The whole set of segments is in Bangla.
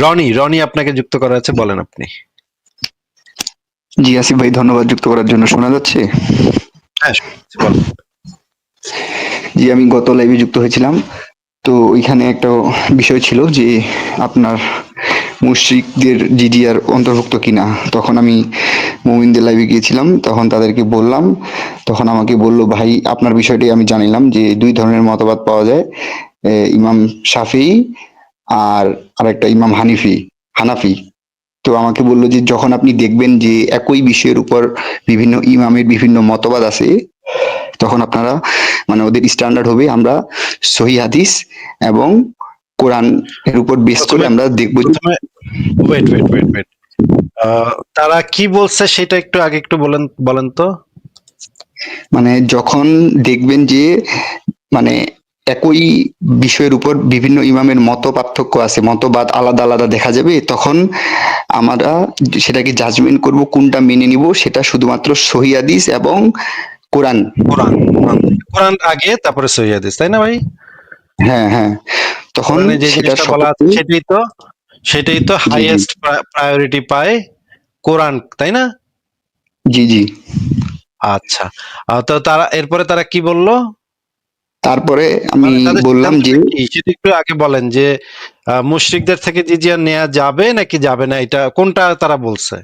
রনি আপনাকে যুক্ত করা আছে, বলেন আপনি। জি আসিফ ভাই, ধন্যবাদ যুক্ত করার জন্য। শোনা যাচ্ছে? হ্যাঁ, বলেন। জি, আমি গত লাইভে যুক্ত হয়েছিলাম। তো ওইখানে একটা বিষয় ছিল যে আপনার মুশরিকদের জিজিয়ার অন্তর্ভুক্ত কিনা। তখন আমি মুমিনদের লাইভে গিয়েছিলাম, তখন তাদেরকে বললাম, তখন আমাকে বলল, ভাই আপনার বিষয়টি আমি জানিলাম যে দুই ধরনের মতবাদ পাওয়া যায়, ইমাম শাফি আর আরেকটা ইমাম হানাফি। তো আমাকে বললো যে যখন আপনি দেখবেন যে একই বিষয়ের উপর বিভিন্ন ইমামের বিভিন্ন মতবাদ আছে, তখন আপনারা মানে ওদের স্ট্যান্ডার্ড হবে আমরা সহি হাদিস এবং কোরআন এর উপর বেস করে প্রথমে আমরা দেখবো যে প্রথমে ওয়েট ওয়েট ওয়েট ওয়েট তারা কি বলছে সেটা একটু আগে একটু বলেন, বলেন তো। মানে যখন দেখবেন যে মানে একই বিষয়ের উপর বিভিন্ন ইমামের মত পার্থক্য আছে, মতবাদ আলাদা আলাদা দেখা যাবে, তখন আমরা সেটাকে জাজমেন্ট করব কোনটা মেনে নিব, সেটা শুধুমাত্র সহি হাদিস এবং কোরআন। কোরআন, কোরআন কোরআন আগে, তারপরে সহিহ হাদিস, তাই না ভাই? হ্যাঁ হ্যাঁ, তখন কোরআনে যে সেটা জিনিসটা বলা আছে সপক্ষে। সেটাই তো জি জি হাইয়েস্ট প্রায়োরিটি পায় কোরআন, তাই না? জি জি। আচ্ছা, তো তারা এরপরে তারা কি বলল? তারপরে আমি মানে তাদের বললাম যে সিদ্ধান্তটা কি সেটা একটু আগে বলেন, যে মুশরিকদের থেকে জিজিয়া নেওয়া যাবে নাকি যাবে না, এটা কোনটা তারা বলছে?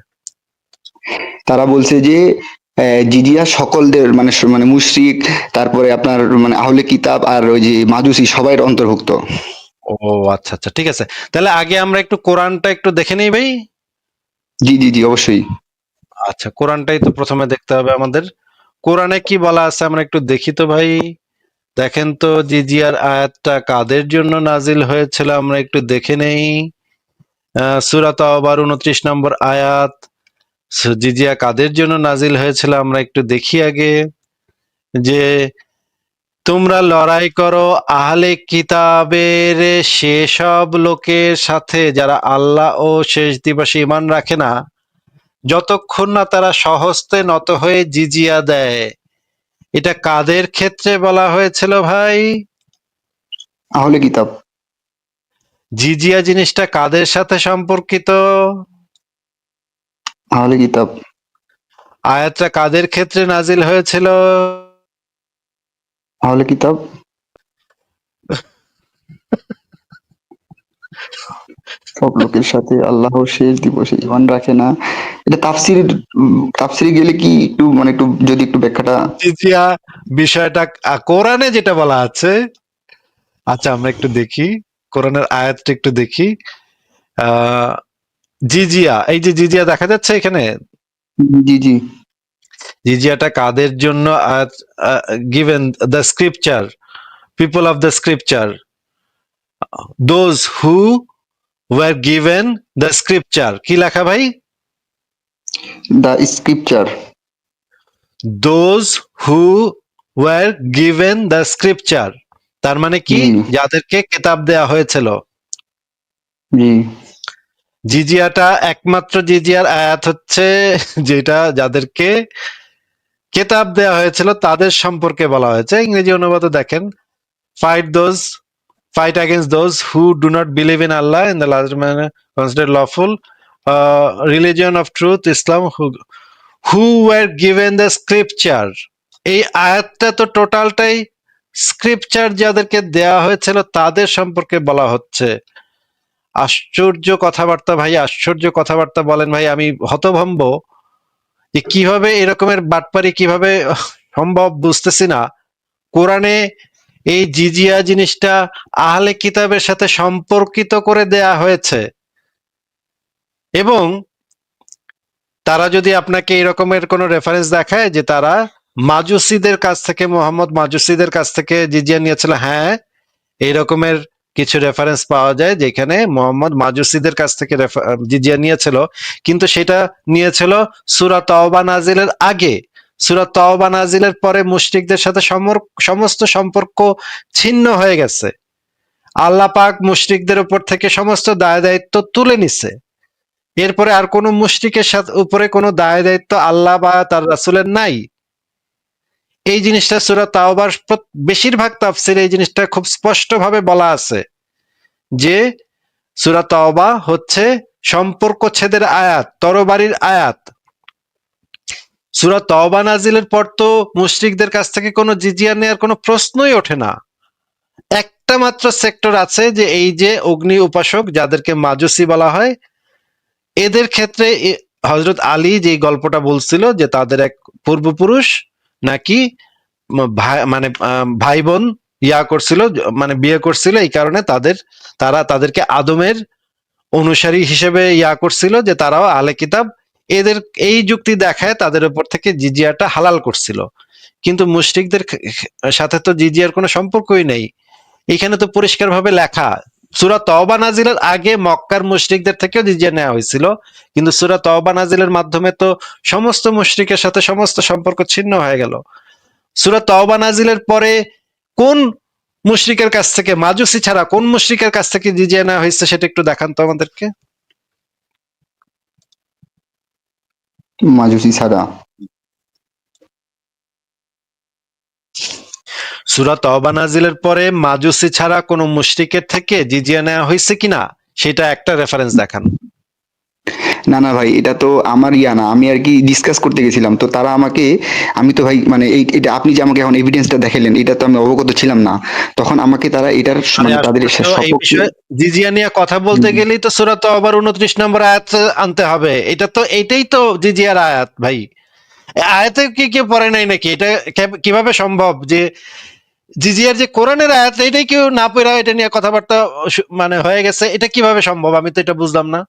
তারা বলছে যে জিজিয়া সকলদের মানে মানে মুশরিক, তারপরে আপনার মানে আহলে কিতাব আর ওই যে মাজুসি সবাই অন্তর্ভুক্ত। ও আচ্ছা আচ্ছা, ঠিক আছে। তাহলে আগে আমরা একটু কোরআনটা একটু দেখে নেই ভাই। জি জি জি, অবশ্যই। আচ্ছা, কোরআনটাই তো প্রথমে দেখতে হবে আমাদের। কোরআনে কি বলা আছে আমরা একটু দেখি তো ভাই। দেখেন তো জিজিয়ার আয়াতটা কাদের জন্য নাজিল হয়েছিল, আমরা একটু দেখে নেই। সূরা তাওবার 29 নম্বর আয়াত। জিজিয়া কাদের জন্য নাজিল হয়েছিল আমরা একটু দেখি আগে। যে তোমরা লড়াই করো আহলে কিতাবের সেসব লোকের সাথে যারা আল্লাহ ও শেষ দিবসে ঈমান রাখে না, যতক্ষণ না তারা স্বহস্তে নত হয়ে জিজিয়া দেয়। এটা কাদের ক্ষেত্রে বলা হয়েছিল ভাই? আহলে কিতাব। জিজিয়া জিনিসটা কাদের সাথে সম্পর্কিত? আহলে কিতাব। আয়াতটা কাদের ক্ষেত্রে নাজিল হয়েছিল? আহলে কিতাব। সব লোকের সাথে আল্লাহ শেষ দিবসে ঈমান রাখে না। এটা তাফসিরে গেলে কি একটু মানে একটু যদি একটু ব্যাখ্যাটা। জিজিয়া বিষয়টা কোরআনে যেটা বলা আছে। আচ্ছা, আমরা একটু দেখি, কোরআনের আয়াতটা একটু দেখি। আহ জিজিয়া, এই যে জিজিয়া দেখা যাচ্ছে এখানে, জি জি জিজিয়াটা কাদের জন্য given the scripture, people of the scripture, those who were given the scripture. কি লেখা ভাই? The scripture. Those who were given the scripture, তার মানে কি? জি যাদেরকে কিতাব দেয়া হয়েছিল। জি জিজিয়াটা একমাত্র জিজিয়ার আয়াত হচ্ছে যেটা যাদেরকে কেতাব দেয়া হয়েছিল তাদের সম্পর্কে বলা হয়েছে। ইংরেজি অনুবাদে দেখেন, fight those fight against those who do not believe in Allah in the last manner considered lawful religion of truth Islam, who were given the scripture. এই আয়াতটা তো টোটালটাই স্ক্রিপচার যাদেরকে দেয়া হয়েছিল তাদের সম্পর্কে বলা হচ্ছে। আশ্চর্য কথাবার্তা ভাই, আশ্চর্য কথাবার্তা বলেন ভাই, আমি হতভম্ব যে কিভাবে এরকমের বাটপারি কিভাবে সম্ভব বুঝতেছি না। কোরআনে এই জিজিয়া জিনিসটা আহলে কিতাবের সাথে সম্পর্কিত করে দেয়া হয়েছে, এবং তারা যদি আপনাকে এরকমের কোনো রেফারেন্স দেখায় যে তারা মাজুসিদের কাছ থেকে, মোহাম্মদ মাজুসিদের কাছ থেকে জিজিয়া নিয়েছিল, হ্যাঁ এই রকমের কিছু রেফারেন্স পাওয়া যায় যেখানে মোহাম্মদ মাজুসিদের কাছ থেকে জিজিয়া নিয়েছিল, কিন্তু সেটা নিয়েছিল সূরা তাওবা নাজিলের আগে। সূরা তাওবা নাজিলের পরে মুশরিকদের সাথে সমস্ত সম্পর্ক ছিন্ন হয়ে গেছে। আল্লাহ পাক মুশরিকদের উপর থেকে সমস্ত দায় দায়িত্ব তুলে নিছে। এরপরে আর কোন মুশরিকের সাথে উপরে কোনো দায় দায়িত্ব আল্লাহ বা তার রাসূলের নাই। এই জিনিসটা সূরা তাওবার বেশিরভাগ তাফসিরে এই জিনিসটা খুব স্পষ্ট ভাবে বলা আছে যে সূরা তওবা হচ্ছে সম্পর্ক ছেদের আয়াত, তরবারির আয়াত। সূরা তওবা নাজিলের পর তো মুশরিকদের কাছ থেকে কোনো জিজিয়া নেওয়ার কোনো প্রশ্নই ওঠে না। একটা মাত্র সেক্টর আছে, যে এই যে অগ্নি উপাসক যাদেরকে মাজুসি বলা হয়, এদের ক্ষেত্রে হযরত আলী যে গল্পটা বলছিল যে তাদের এক পূর্বপুরুষ নাকি মানে ভাই বোন করছিল, মানে বিয়ে করছিল, এই কারণে তাদেরকে আদমের অনুসারী হিসেবে করছিল, যে তারাও আহলে কিতাব। এদের এই যুক্তি দেখায় তাদের উপর থেকে জিজিয়াটা হালাল করছিল। কিন্তু মুশরিকদের সাথে তো জিজিয়ার কোনো সম্পর্কই নেই। এখানে তো পরিষ্কারভাবে লেখা, সূরা তওবা নাজিলের আগে মক্কার মুশরিকদের থেকেও জিজিয়া নেওয়া হয়েছিল, কিন্তু সূরা তওবা নাজিলের মাধ্যমে তো সমস্ত মুশরিকের সাথে সমস্ত সম্পর্ক ছিন্ন হয়ে গেল। সূরা তওবা নাজিলের পরে কোন মুশরিকের কাছ থেকে, মাজুসি ছাড়া কোন মুশরিকের কাছ থেকে জিজিয়া নেওয়া হয়েছে সেটা একটু দেখান তো আমাদেরকে। মাজুসি ছাড়া সূরা তওবা নাজিলের পরে মাজুসি ছাড়া কোন মুশরিকের থেকে জিজিয়া নেওয়া হয়েছে কিনা সেটা একটা রেফারেন্স দেখান। না না ভাই, এটা তো আমার না, আমি আর কি ডিসকাস করতে গেছিলাম, তো তারা আমাকে, আমি তো ভাই মানে এটা আপনি যে আমাকে এখন এভিডেন্সটা দেখালেন, এটা তো আমি অবগত ছিলাম না। তখন আমাকে তারা এটার আরে মানে তাদের আশ্চর্য, এই সপক্ষে। বিষয়ে জিজিয়া নিয়ে কথা বলতে গেলেই তো সূরা তওবার 29 নম্বর আয়াত আনতে হবে। এইটাই তো জিজিয়ার আয়াত ভাই। আয়াতে কি কেউ পড়ে নাই নাকি? এটা কিভাবে সম্ভব যে জিজিয়ার যে কোরআনের আয়াত, এটাই কেউ না পড়া এটা নিয়ে কথাবার্তা মানে হয়ে গেছে? এটা কিভাবে সম্ভব? আমি তো এটা বুঝলাম না।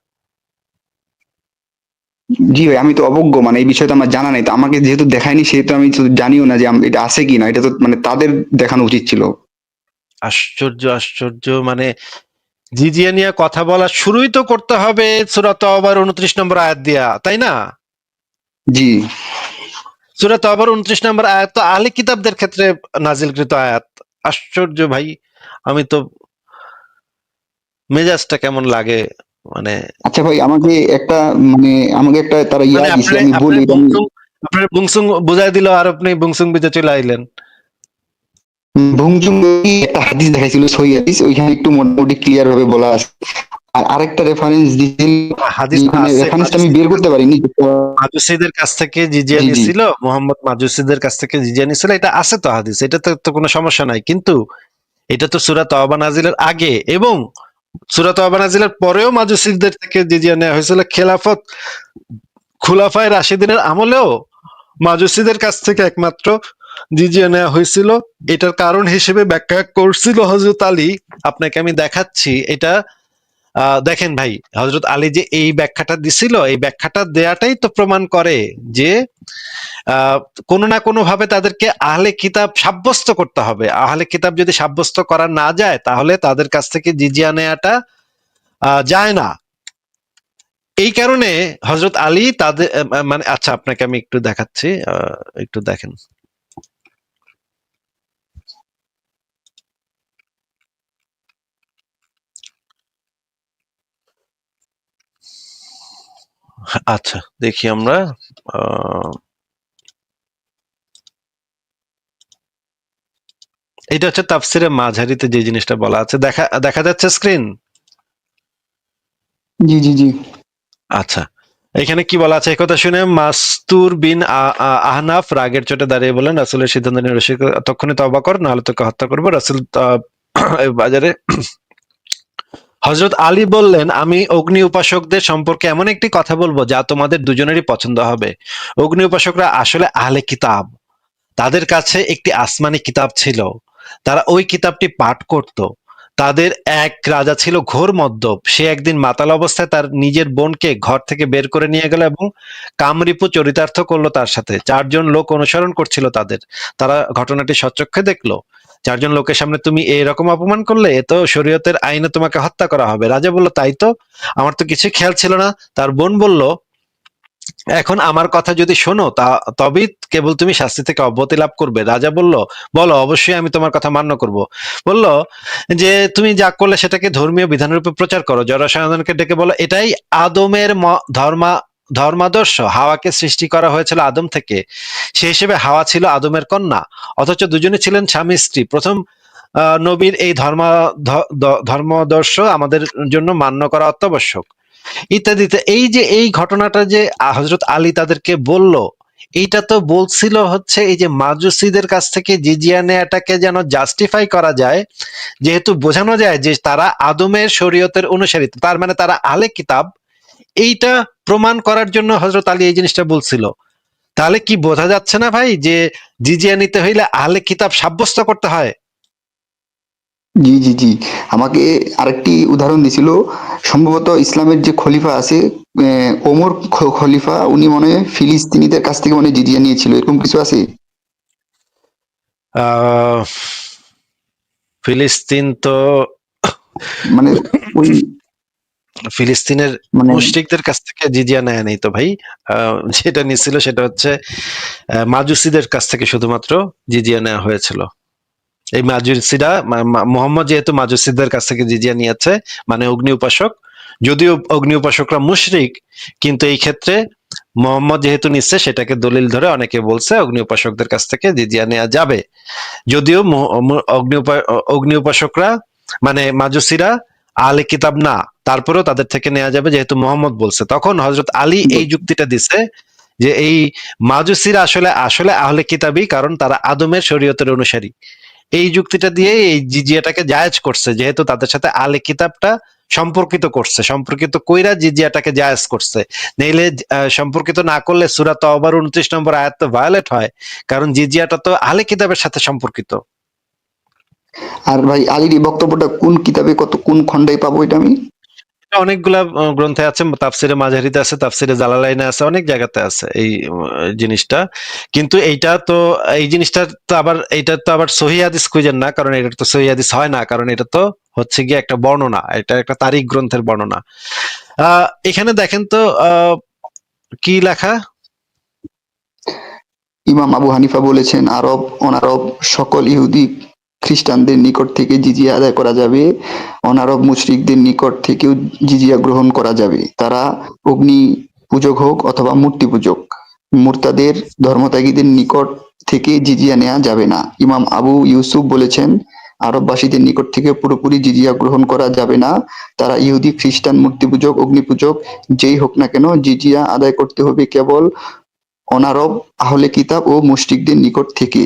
জি ভাই, আমি তো অবজ্ঞ, মানে এই বিষয়ে তো আমার জানা নাই, তো আমাকে যেহেতু দেখায়নি সেহেতু আমি তো জানিও না যে এটা আছে কি না। এটা তো মানে তাদের দেখানো উচিত ছিল। আশ্চর্য আশ্চর্য, মানে জিজিয়া নিয়ে কথা বলা শুরুই তো করতে হবে সূরা তওবার 29 নম্বর আয়াত দিয়া, তাই না? জি সূরা তওবার 29 নম্বর আয়াত তো আহলে কিতাবদের ক্ষেত্রে নাজিলকৃত আয়াত। আশ্চর্য ভাই, আমি তো মেজাজটা কেমন লাগে মানে। আচ্ছা ভাই, আমাকে একটা মানে আমাকে একটা তারা মানে দিছে, আপনার আমি আপনার বলি এটা আমি। বুংসুং, আপনার বুংসুং বুঝাই দিল আর আপনি বুংসুং বিজে চলে আইলেন। ভুংচুং একটা হাদিস দেখাইছিল, সহি হাদিস, ওইখানে একটু মোটামুটি ক্লিয়ার ভাবে বলা আছে। আর আরেকটা রেফারেন্স দিছিল, হাদিস তো মানে আছে, রেফারেন্সটা আমি বের করতে পারিনি। মাজুসিদের কাছ থেকে জিজিয়া জি জি নিছিল, মোহাম্মদ মাজুসিদের কাছ থেকে জিজিয়া নিছিল, এটা আছে তো হাদিস, এটা তো কোনো সমস্যা নাই। কিন্তু এটা তো সূরা তওবা নাজিলের আগে, এবং সূরা তওবা নাজিলের পরেও মাজুসিদের থেকে জিজিয়া নেওয়া হয়েছিল। খেলাফত খুলাফায়ে রাশিদিনের আমলেও মাজুসিদের কাছ থেকে একমাত্র জিজিয়া নেওয়া হয়েছিল। এটার কারণ হিসেবে ব্যাখ্যা করছিল হযরত আলী। আপনাকে আমি দেখাচ্ছি এটা। দেখেন ভাই, হযরত আলী যে এই ব্যাখ্যাটা দিছিল, এই ব্যাখ্যাটা দেয়াটাই তো প্রমাণ করে যে আহ, কোনো না কোনো ভাবে তাদেরকে আহলে কিতাব সাব্যস্ত করতে হবে। আহলে কিতাব যদি সাব্যস্ত করা না যায়, তাহলে তাদের কাছ থেকে জিজিয়া নেওয়াটা যায় না। এই কারণে হযরত আলী তাদের মানে, আচ্ছা আপনাকে আমি একটু দেখাচ্ছি, একটু দেখেন। আচ্ছা দেখি আমরা, আহ, এটা হচ্ছে তাফসিরে মাঝারিতে যে জিনিসটা বলা আছে, দেখা দেখা যাচ্ছে স্ক্রিন। জি জি জি আচ্ছা, এখানে কি বলা আছে? একথা শুনে মাস্তুর বিন আহনাফ রাগের চোটে দাঁড়িয়ে বলেন, রাসূলের সিদ্ধান্ত নিয়ে তখনই তওবা কর, নাহলে তোকে হত্যা করবো। রাসূল বাজারে হযরত আলী বললেন, আমি অগ্নি উপাসকদের সম্পর্কে এমন একটি কথা বলবো যা তোমাদের দুজনেরই পছন্দ হবে। অগ্নি উপাসকরা আসলে আহলে কিতাব। তাদের কাছে একটি আসমানি কিতাব ছিল, তারা ওই কিতাবটি পাঠ করত। তাদের এক রাজা ছিল ঘোর মদ্যপ। সে একদিন মাতাল অবস্থায় তার নিজের বোনকে ঘর থেকে বের করে নিয়ে গেল এবং কামরিপু চরিতার্থ করলো তার সাথে। চারজন লোক অনুসরণ করছিল তাদের। তারা ঘটনাটি সচক্ষে দেখলো। চারজন লোকের সামনে তুমি এরকম অপমান করলে, এ তো শরীয়তের আইনে তোমাকে হত্যা করা হবে। রাজা বলল, তাই তো, আমার তো কিছু খেয়াল ছিল না। তার বোন বলল, এখন আমার কথা যদি শোনো তবেই কেবল তুমি শাস্তি থেকে অব্যাহতি লাভ করবে। রাজা বলল, বলো, অবশ্যই আমি তোমার কথা মান্য করব। বলল যে তুমি যা করলে সেটাকে ধর্মীয় বিধানের উপর প্রচার করো। জনসাধারণকে ডেকে বলো, এটাই আদমের ধর্মাদর্শ। হাওয়াকে সৃষ্টি করা হয়েছিল আদম থেকে, সে হিসেবে হাওয়া ছিল আদমের কন্যা, অথচ দুজনে ছিলেন স্বামী স্ত্রী। প্রথম নবীর এই ধর্মদর্শ আমাদের জন্য মান্য করা অত্যাবশ্যক ইত্যাদিতে। এই যে এই ঘটনাটা যে হযরত আলী তাদেরকে বলল, এইটা তো বলছিল হচ্ছে এই যে মাজুসিদের কাছ থেকে জিজিয়া নেয়াটাকে যেন জাস্টিফাই করা যায়, যেহেতু বোঝানো যায় যে তারা আদমের শরীয়তের অনুসারী, তার মানে তারা আহলে কিতাব, এইটা প্রমাণ করার জন্য হযরত আলী এই জিনিসটা বলছিল। তাহলে কি বোঝা যাচ্ছে না ভাই যে জিজিয়া নিতে হইলে আহলে কিতাব সাব্যস্ত করতে হয়? জি জি জি, আমাকে আরেকটি উদাহরণ দিছিল, সম্ভবত ইসলামের যে খলিফা আছে, ওমর খলিফা, উনি মনে হয় ফিলিস্তিনিদের কাছ থেকে মানে জিজিয়া নিয়েছিল, এরকম কিছু আছে। আহ ফিলিস্তিন তো মানে ওই ফিলিস্তিনের মানে মুশরিকদের কাছ থেকে জিজিয়া নেয় নাই তো ভাই। যেটা নিছিল সেটা হচ্ছে মাজুসিদের কাছ থেকে শুধুমাত্র জিজিয়া নেওয়া হয়েছিল। এই মাজুসিরা মোহাম্মদ যেহেতু মাজুসিদের কাছ থেকে জিজিয়া নিয়েছে, মানে অগ্নি উপাসক, যদিও অগ্নি উপাসকরা মুশরিক, কিন্তু এই ক্ষেত্রে মোহাম্মদ যেহেতু নিচ্ছে সেটাকে দলিল ধরে অনেকে বলছে অগ্নি উপাসকদের কাছ থেকে জিজিয়া নেওয়া যাবে। যদিও অগ্নি উপাসকরা মানে মাজুসিরা আহলে কিতাব না, তারপরেও তাদের থেকে নেওয়া যাবে যেহেতু মোহাম্মদ বলছে। তখন হযরত আলী এই যুক্তিটা দিছে যে এই মাজুসিরা আসলে আসলে আহলে কিতাবই, কারণ তারা আদমের শরীয়তের অনুসারী। এই যুক্তিটা দিয়ে এই জিজিয়াটাকে জায়েজ করছে, যেহেতু তাদের সাথে আলে কিতাবটা সম্পর্কিত কইরা জিজিয়াটাকে জায়েজ করছে। নইলে সম্পর্কিত না করলে সূরা তওবার 29 নম্বর আয়াত তো ভায়োলেট হয়, কারণ জিজিয়াটা তো আহলে কিতাবের সাথে সম্পর্কিত। আর ভাই আলীর এই বক্তব্যটা কোন কিতাবে, কত কোন খণ্ডে পাবো এটা আমি? এটা অনেকগুলা গ্রন্থে আছে, তাফসিরে মাঝারিতে আছে, তাফসিরে জালালাইনে আছে, অনেক জায়গাতে আছে এই জিনিসটা। কিন্তু এই জিনিসটা তো আবার এইটা তো আবার সহিহ হাদিস খুঁজেন না, কারণ এটা তো সহিহ হাদিস হয় না, কারণ এটা তো হচ্ছে গিয়ে একটা বর্ণনা, এটা একটা তারিখ গ্রন্থের বর্ণনা। এখানে দেখেন তো কি লেখা। ইমাম আবু হানিফা বলেছেন, আরব অনারব সকল ইহুদি খ্রিস্টানদের নিকট থেকে জিজিয়া আদায় করা যাবে, অনারব মুশরিকদের নিকট থেকেও জিজিয়া গ্রহণ করা যাবে, তারা অগ্নি পূজক হোক অথবা মূর্তি পূজক। মুরতাদের ধর্মত্যাগীদের নিকট থেকে জিজিয়া নেওয়া যাবে না। ইমাম আবু ইউসুফ বলেছেন, আরববাসীদের নিকট থেকে পুরোপুরি জিজিয়া গ্রহণ করা যাবে না, তারা ইহুদি, খ্রিস্টান, মূর্তি পূজক, অগ্নি পূজক যেই হোক না কেন, জিজিয়া আদায় করতে হবে কেবল অনারব আহলে কিতাব ও মুশরিকদের নিকট থেকে।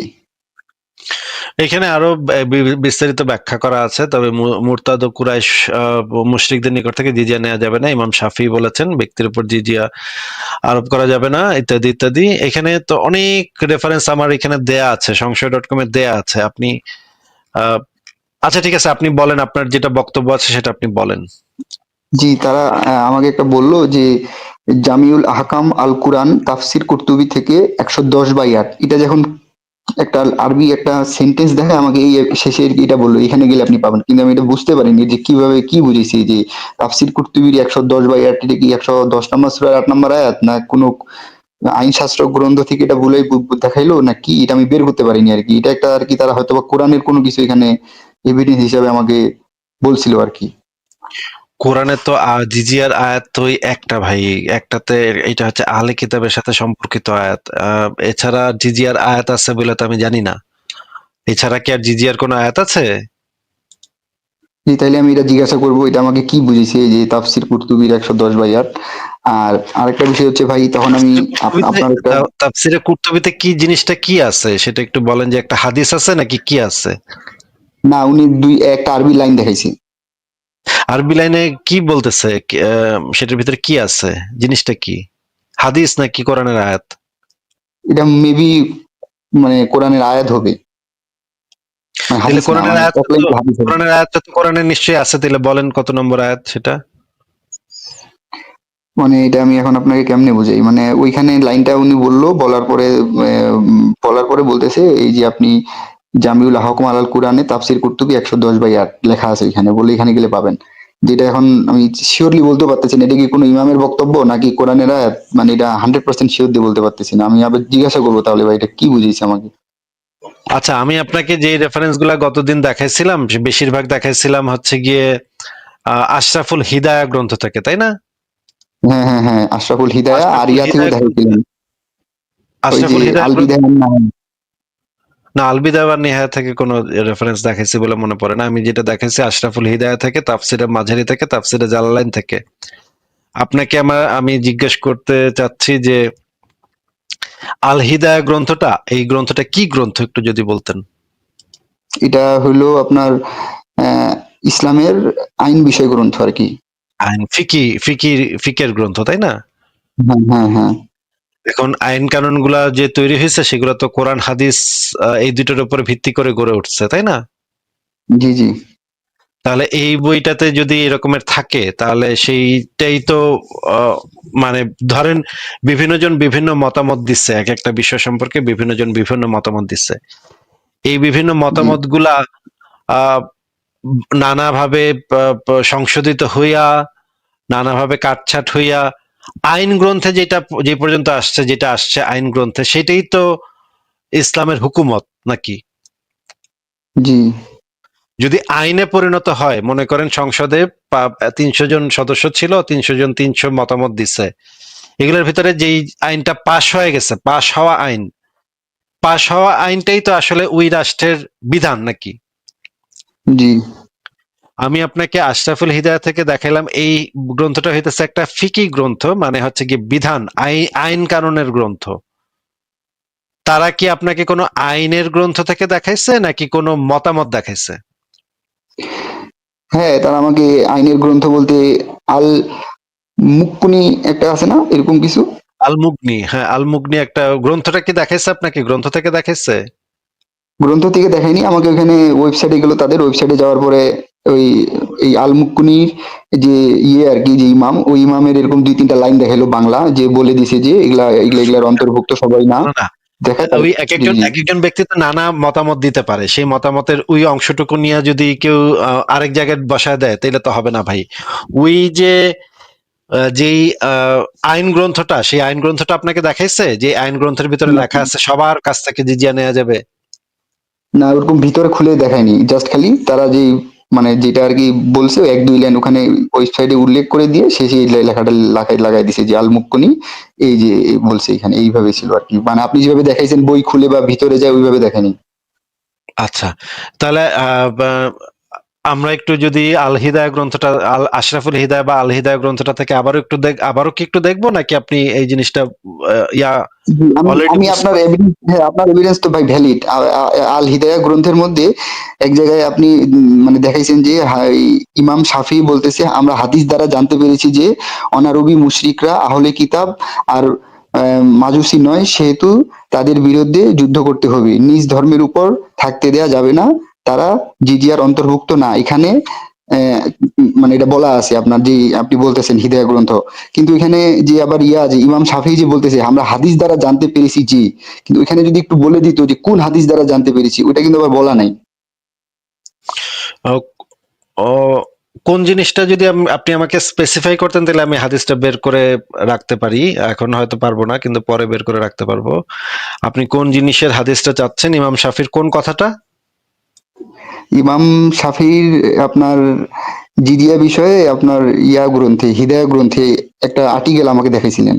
এখানে আরো বিস্তারিত ব্যাখ্যা করা আছে, তবে মুরতাদ ও কুরাইশ মুশরিকদের নিকট থেকে জিজিয়া নেওয়া যাবে না। ইমাম শাফি বলেছেন ব্যক্তির উপর জিজিয়া আরোপ করা যাবে না, ইত্যাদি ইত্যাদি। এখানে তো অনেক রেফারেন্স আমার এখানে দেয়া আছে, সংশয়.com এ দেয়া আছে। আপনি আচ্ছা ঠিক আছে, আপনি বলেন, আপনার যেটা বক্তব্য আছে সেটা আপনি বলেন। জি, তারা আমাকে একটা বলল যে জামিউল আহকাম আল কুরআন তাফসির কুরতুবি থেকে 110/8, এটা যখন একটা আরবি একটা সেন্টেন্স দেখায় আমাকে, এই শেষে এটা বললো এখানে গেলে আপনি পাবেন, কিন্তু আমি এটা বুঝতে পারিনি যে কিভাবে কি বুঝেছি যে তাফসির কুরতুবির 110/8, এটা কি 110 নম্বর সূরার 8 নম্বর আয়াত, না কোনো আইন শাস্ত্র গ্রন্থ থেকে এটা ভুলেই দেখাইলো, না কি, এটা আমি বের করতে পারিনি আর কি। এটা একটা আর কি, তারা হয়তো বা কোরআনের কোনো কিছু এখানে এভিডেন্স হিসাবে আমাকে বলছিল আর কি। কোরআনে তো জিজিয়ার আয়াত তো ওই একটা ভাই, একটাতে, এটা হচ্ছে আহলে কিতাবের সাথে সম্পর্কিত আয়াত। এছাড়া জিজিয়ার আয়াত আছে বলে তো আমি জানি না। এছাড়া কি আর জিজিয়ার কোনো আয়াত আছে? জি, তাইলে আমি এটা জিজ্ঞাসা করবো, এটা আমাকে কি বুঝেছে এই যে তাফসির কুরতুবির 110/8। আর আরেকটা বিষয় হচ্ছে ভাই, তখন আমি আপনার একটা, তাফসিরে কুরতুবিতে কি জিনিসটা কি আছে সেটা একটু বলেন, যে একটা হাদিস আছে নাকি কি আছে? না উনি একটা আরবি লাইন দেখাইছে। আরবি লাইনে কি বলতেছে? সেটার ভিতরে কি আছে? জিনিসটা কি? হাদিস নাকি কোরআনের আয়াত? এটা মেবি মানে কোরআনের আয়াত হবে, মানে তাহলে হাদিস না, মানে এক লাইন হাদিস হবে। কোরআনের আয়াতটা তো কোরআনের নিশ্চয়ই আছে, তাহলে বলেন কত নম্বর আয়াত সেটা? মানে এটা আমি এখন আপনাকে কেমনে বুঝাই, মানে ওইখানে লাইনটা উনি বললো, বলার পরে বলতেছে এই যে আপনি জামিউল আহকাম আল কুরআনে তাফসির কুরতুবি 110/8 লেখা আছে এখানে, বলে এখানে গেলে পাবেন। যেটা এখন আমি শিওরলি বলতে পারতেছি না এটা কি কোনো ইমামের বক্তব্য নাকি কোরআনের আয়াত, মানে এটা 100% শিওর দিয়ে বলতে পারতেছি না। আমি আবার জিজ্ঞাসা করবো তাহলে ভাই এটা কি বুঝিয়েছে আমাকে। আচ্ছা, আমি আপনাকে যে রেফারেন্স গুলা গতদিন দেখাইছিলাম, বেশিরভাগ দেখাইছিলাম হচ্ছে গিয়ে আশরাফুল হিদায়া গ্রন্থ থেকে, তাই না? হ্যাঁ হ্যাঁ হ্যাঁ, আশরাফুল হিদায়া আর আশরাফুল ইয়া থেকেও হিদায়া দেখাইছিলেন, ওই যে আশরাফুল হিদায়া আল গ্রন্থ, বিদায়া ওয়ান নিহায়া। না, আল বিদায়া ওয়ান নিহায়া থেকে কোনো রেফারেন্স দেখাইছি বলে মনে পড়ে না। আমি যেটা দেখাইছি আশরাফুল হিদায়া থেকে, তাফসিরে মাঝারি থেকে, তাফসিরে জালালাইন থেকে। আপনাকে আমি জিজ্ঞেস করতে চাচ্ছি যে আল হিদায়া গ্রন্থটা, এই গ্রন্থটা কি গ্রন্থ একটু যদি বলতেন। এটা হলো আপনার ইসলামের আইন বিষয় গ্রন্থ আর কি। আইন ফিকের গ্রন্থ, তাই না? হ্যাঁ হ্যাঁ হ্যাঁ। এখন আইন কানুন গুলা যে তৈরি হয়েছে সেগুলো তো কোরআন হাদিস এই দুটোর উপর ভিত্তি করে গড়ে উঠছে, তাই না? জি জি তাহলে এই বইটাতে যদি এরকমের থাকে তাহলে সেইটাই তো মানে ধরেন বিভিন্ন জন বিভিন্ন মতামত দিচ্ছে, এক একটা বিষয় সম্পর্কে বিভিন্ন জন বিভিন্ন মতামত দিচ্ছে। এই বিভিন্ন জি মতামত গুলা আহ নানাভাবে সংশোধিত হইয়া, নানাভাবে কাটছাট হইয়া আইন গ্রন্থে যে পর্যন্ত আসছে, যেটা আসছে আইন গ্রন্থে, সেটাই তো ইসলামের হুকুমত নাকি? জি যদি আইনে পরিণত হয়, মনে করেন সংসদে ৩০০ জন সদস্য ছিল, ৩০০ জন ৩০০ মতামত দিচ্ছে, এগুলোর ভিতরে যেই আইনটা পাশ হয়ে গেছে, পাশ হওয়া আইনটাই তো আসলে ওই রাষ্ট্রের বিধান নাকি? জি আমি আপনাকে আশরাফুল হিদায়া থেকে দেখাইলাম, এই গ্রন্থটা হইতেছে একটা ফিকি গ্রন্থ, মানে হচ্ছে কি বিধান, আইন কানুনের গ্রন্থ। তারা কি আপনাকে কোনো আইনের গ্রন্থ থেকে দেখাইছে নাকি কোনো মতামত দেখাইছে? হ্যাঁ, তারা আমাকে আইনের গ্রন্থ বলতে আল মুক্কুনি একটা আছে না এরকম কিছু। আল মুগনি, হ্যাঁ আল মুগনি একটা গ্রন্থটা কি দেখাইছে আপনাকে? গ্রন্থ থেকে দেখাইছে? গ্রন্থ থেকে দেখায়নি আমাকে, ওখানে ওয়েবসাইটে গেল, তাদের ওয়েবসাইটে যাওয়ার পরে ওই এই আল মুক্কুনির যে ইয়ে আর কি, যে ইমাম, ওই ইমামের এরকম ২-৩টা লাইন দেখাইলো বাংলা, যে বলে দিছে যে এগুলা এগুলা এগুলার অন্তর্ভুক্ত সবাই না, না, না। দেখায় ওই জি জি। এক একজন ব্যক্তি তো নানা মতামত দিতে পারে। সেই মতামতের ওই অংশটুকু নিয়ে যদি কেউ আরেক জায়গায় বসায় দেয় তাহলে তো হবে না ভাই। ওই যে যেই আইন গ্রন্থটা, সেই আইন গ্রন্থটা আপনাকে দেখাইছে? যে আইন গ্রন্থের ভিতরে না লেখা আছে সবার কাছ থেকে জিজিয়া নেওয়া যাবে। না, ওরকম ভিতরে খুলে দেখায়নি, জাস্ট খালি তারা যে মানে যেটা আর কি বলছে, ১-২ লাইন ওখানে ওয়েবসাইটে উল্লেখ করে দিয়ে শেষে এই লেখাটা লাগাই দিছে যে আল মুক্কুনি, এই যে বলছে এখানে এইভাবে ছিল আর কি। মানে আপনি যেভাবে দেখাইছেন বই খুলে বা ভিতরে যায়, ওইভাবে দেখায়নি। আচ্ছা, তাহলে আমরা একটু যদি আল হিদায়া গ্রন্থটা, আশরাফুল হিদায়া বা আল হিদায়া গ্রন্থটা থেকে আবারও কি একটু দেখবো, নাকি আপনি এই জিনিসটা ইয়া জি, আমি অলরেডি আমি বুঝতে আপনার পারছেন? এভিডেন্স, হ্যাঁ আপনার এভিডেন্স তো ভাই ভ্যালিড। আল হিদায়া গ্রন্থের মধ্যে এক জায়গায় আপনি মানে দেখাইছেন যে ইমাম শাফি বলতেছে, আমরা হাদিস দ্বারা জানতে পেরেছি যে অনারবি মুশরিকরা আহলে কিতাব আর মাজুসি নয়, সেহেতু তাদের বিরুদ্ধে যুদ্ধ করতে হবে, নিজ ধর্মের উপর থাকতে দেয়া যাবে না, তারা জিজিয়ার অন্তর্ভুক্ত না। এখানে মানে এটা বলা আছে আপনার, যে আপনি বলতেছেন হিদায়া গ্রন্থ, কিন্তু এখানে যে আবার যে ইমাম শাফি যে বলতেছে আমরা হাদিস দ্বারা জানতে পেরেছি যে, কিন্তু এখানে যদি একটু বলে দিত যে কোন হাদিস দ্বারা জানতে পেরেছি, ওটা কিন্তু আবার বলা নাই। আহ, ও, কোন জিনিসটা যদি আপনি আমাকে স্পেসিফাই করতেন তাহলে আমি হাদিসটা বের করে রাখতে পারি। এখন হয়তো পারবো না, কিন্তু পরে বের করে রাখতে পারবো। আপনি কোন জিনিসের হাদিসটা চাচ্ছেন? ইমাম শাফির কোন কথাটা? ইমাম শাফির আপনার জিজিয়া বিষয়ে আপনার গ্রন্থে, হিদায়া গ্রন্থে একটা আর্টিকেল আমাকে দেখাইছিলেন।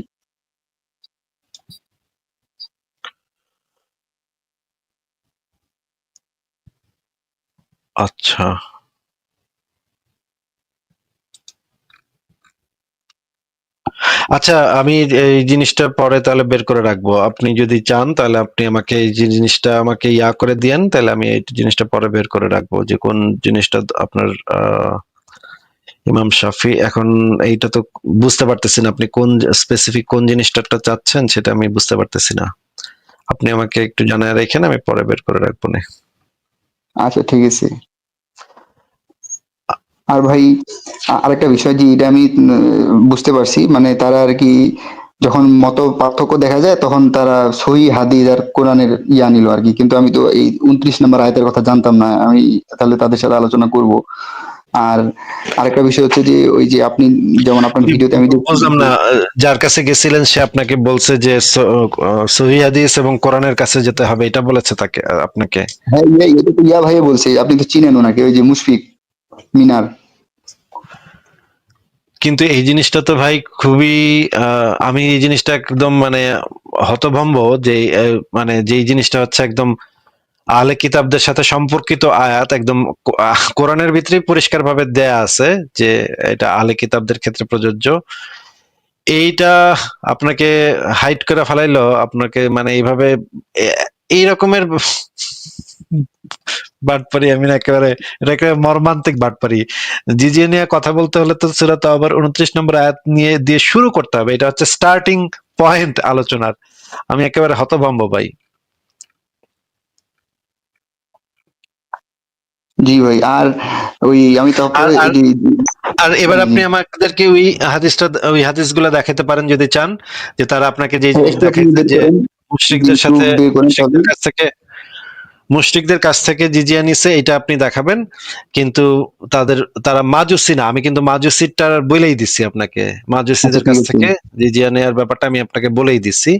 আচ্ছা, আচ্ছা, আমি এই জিনিসটা পরে তাহলে বের করে রাখবো। আপনি যদি চান তাহলে আপনি আমাকে এই যে জিনিসটা আমাকে করে দিয়েন, তাহলে আমি এই জিনিসটা পরে বের করে রাখবো যে কোন জিনিসটা আপনার ইমাম শাফি। এখন এইটা তো বুঝতে পারতেছি না আপনি কোন স্পেসিফিক কোন জিনিসটা চাচ্ছেন, সেটা আমি বুঝতে পারতেছি না। আপনি আমাকে একটু জানায় রেখেন, আমি পরে বের করে রাখবো না। আচ্ছা ঠিক আছে। আর ভাই আরেকটা বিষয়, যে এটা আমি বুঝতে পারছি, মানে তারা আর কি যখন মত পার্থক্য দেখা যায় তখন তারা সহি হাদিস আর কোরআনের নিল আর কি, কিন্তু আমি তো এই ২৯ নম্বর আয়াতের কথা জানতাম না, আমি তাহলে তাদের সাথে আলোচনা করব। আর আরেকটা বিষয় হচ্ছে যে ওই যে আপনি যেমন আপনার ভিডিওতে আমি দেখছি বুঝলাম না, যার কাছে গেছিলেন সে আপনাকে বলছে যে সহিহ হাদিস এবং কোরআনের কাছে যেতে হবে, এটা বলেছে তাকে আপনাকে? হ্যাঁ, এটা তো ভাই বলছে, আপনি তো চিনেন ওনাকে, ওই যে মুশফিক মিনার। কিন্তু এই জিনিসটা তো ভাই খুবই আমি এই জিনিসটা একদম মানে হতভম্ব যে মানে যেই জিনিসটা হচ্ছে একদম আহলে কিতাবদের সাথে সম্পর্কিত আয়াত একদম কোরআনের ভিতরেই পরিষ্কার ভাবে দেয়া আছে যে এটা আহলে কিতাবদের ক্ষেত্রে প্রযোজ্য। এইটা আপনাকে হাইড করে ফেলাইলো, আপনাকে মানে এইভাবে এই রকমের বাটপারি, আমি না একেবারে, এটা একেবারে মর্মান্তিক বাটপারি। জিজিয়ে নিয়ে কথা বলতে হলে তো সূরা তাওবার 29 নম্বর আয়াত নিয়ে দিয়ে শুরু করতে হবে, এটা হচ্ছে স্টার্টিং পয়েন্ট আলোচনার। আমি একেবারে হতভম্ব ভাই। জি ভাই। আর ওই আমি আর তারপরে আর এই যে আর এবার জি জি আপনি আমাদেরকে ওই হাদিসগুলো দেখাতে পারেন যদি চান, যে তারা আপনাকে যে হ্যাঁ, জিনিস একটু আপনি দেখাইছে বের যে করেন, যদি মুশরিকদের একটু সাথে বের করেন তাহলে। মুশরিকদের কাছ থেকে জিজিয়া নিছে, এটা আপনি দেখাবেন। কিন্তু তারা মাজুসি না, আমি কিন্তু মাজুসিটা বলেই দিছি আপনাকে। আচ্ছা মাজুসিদের ঠিক কাছ আছে। থেকে জিজিয়া নেওয়ার ব্যাপারটা আমি আপনাকে বলেই দিছি।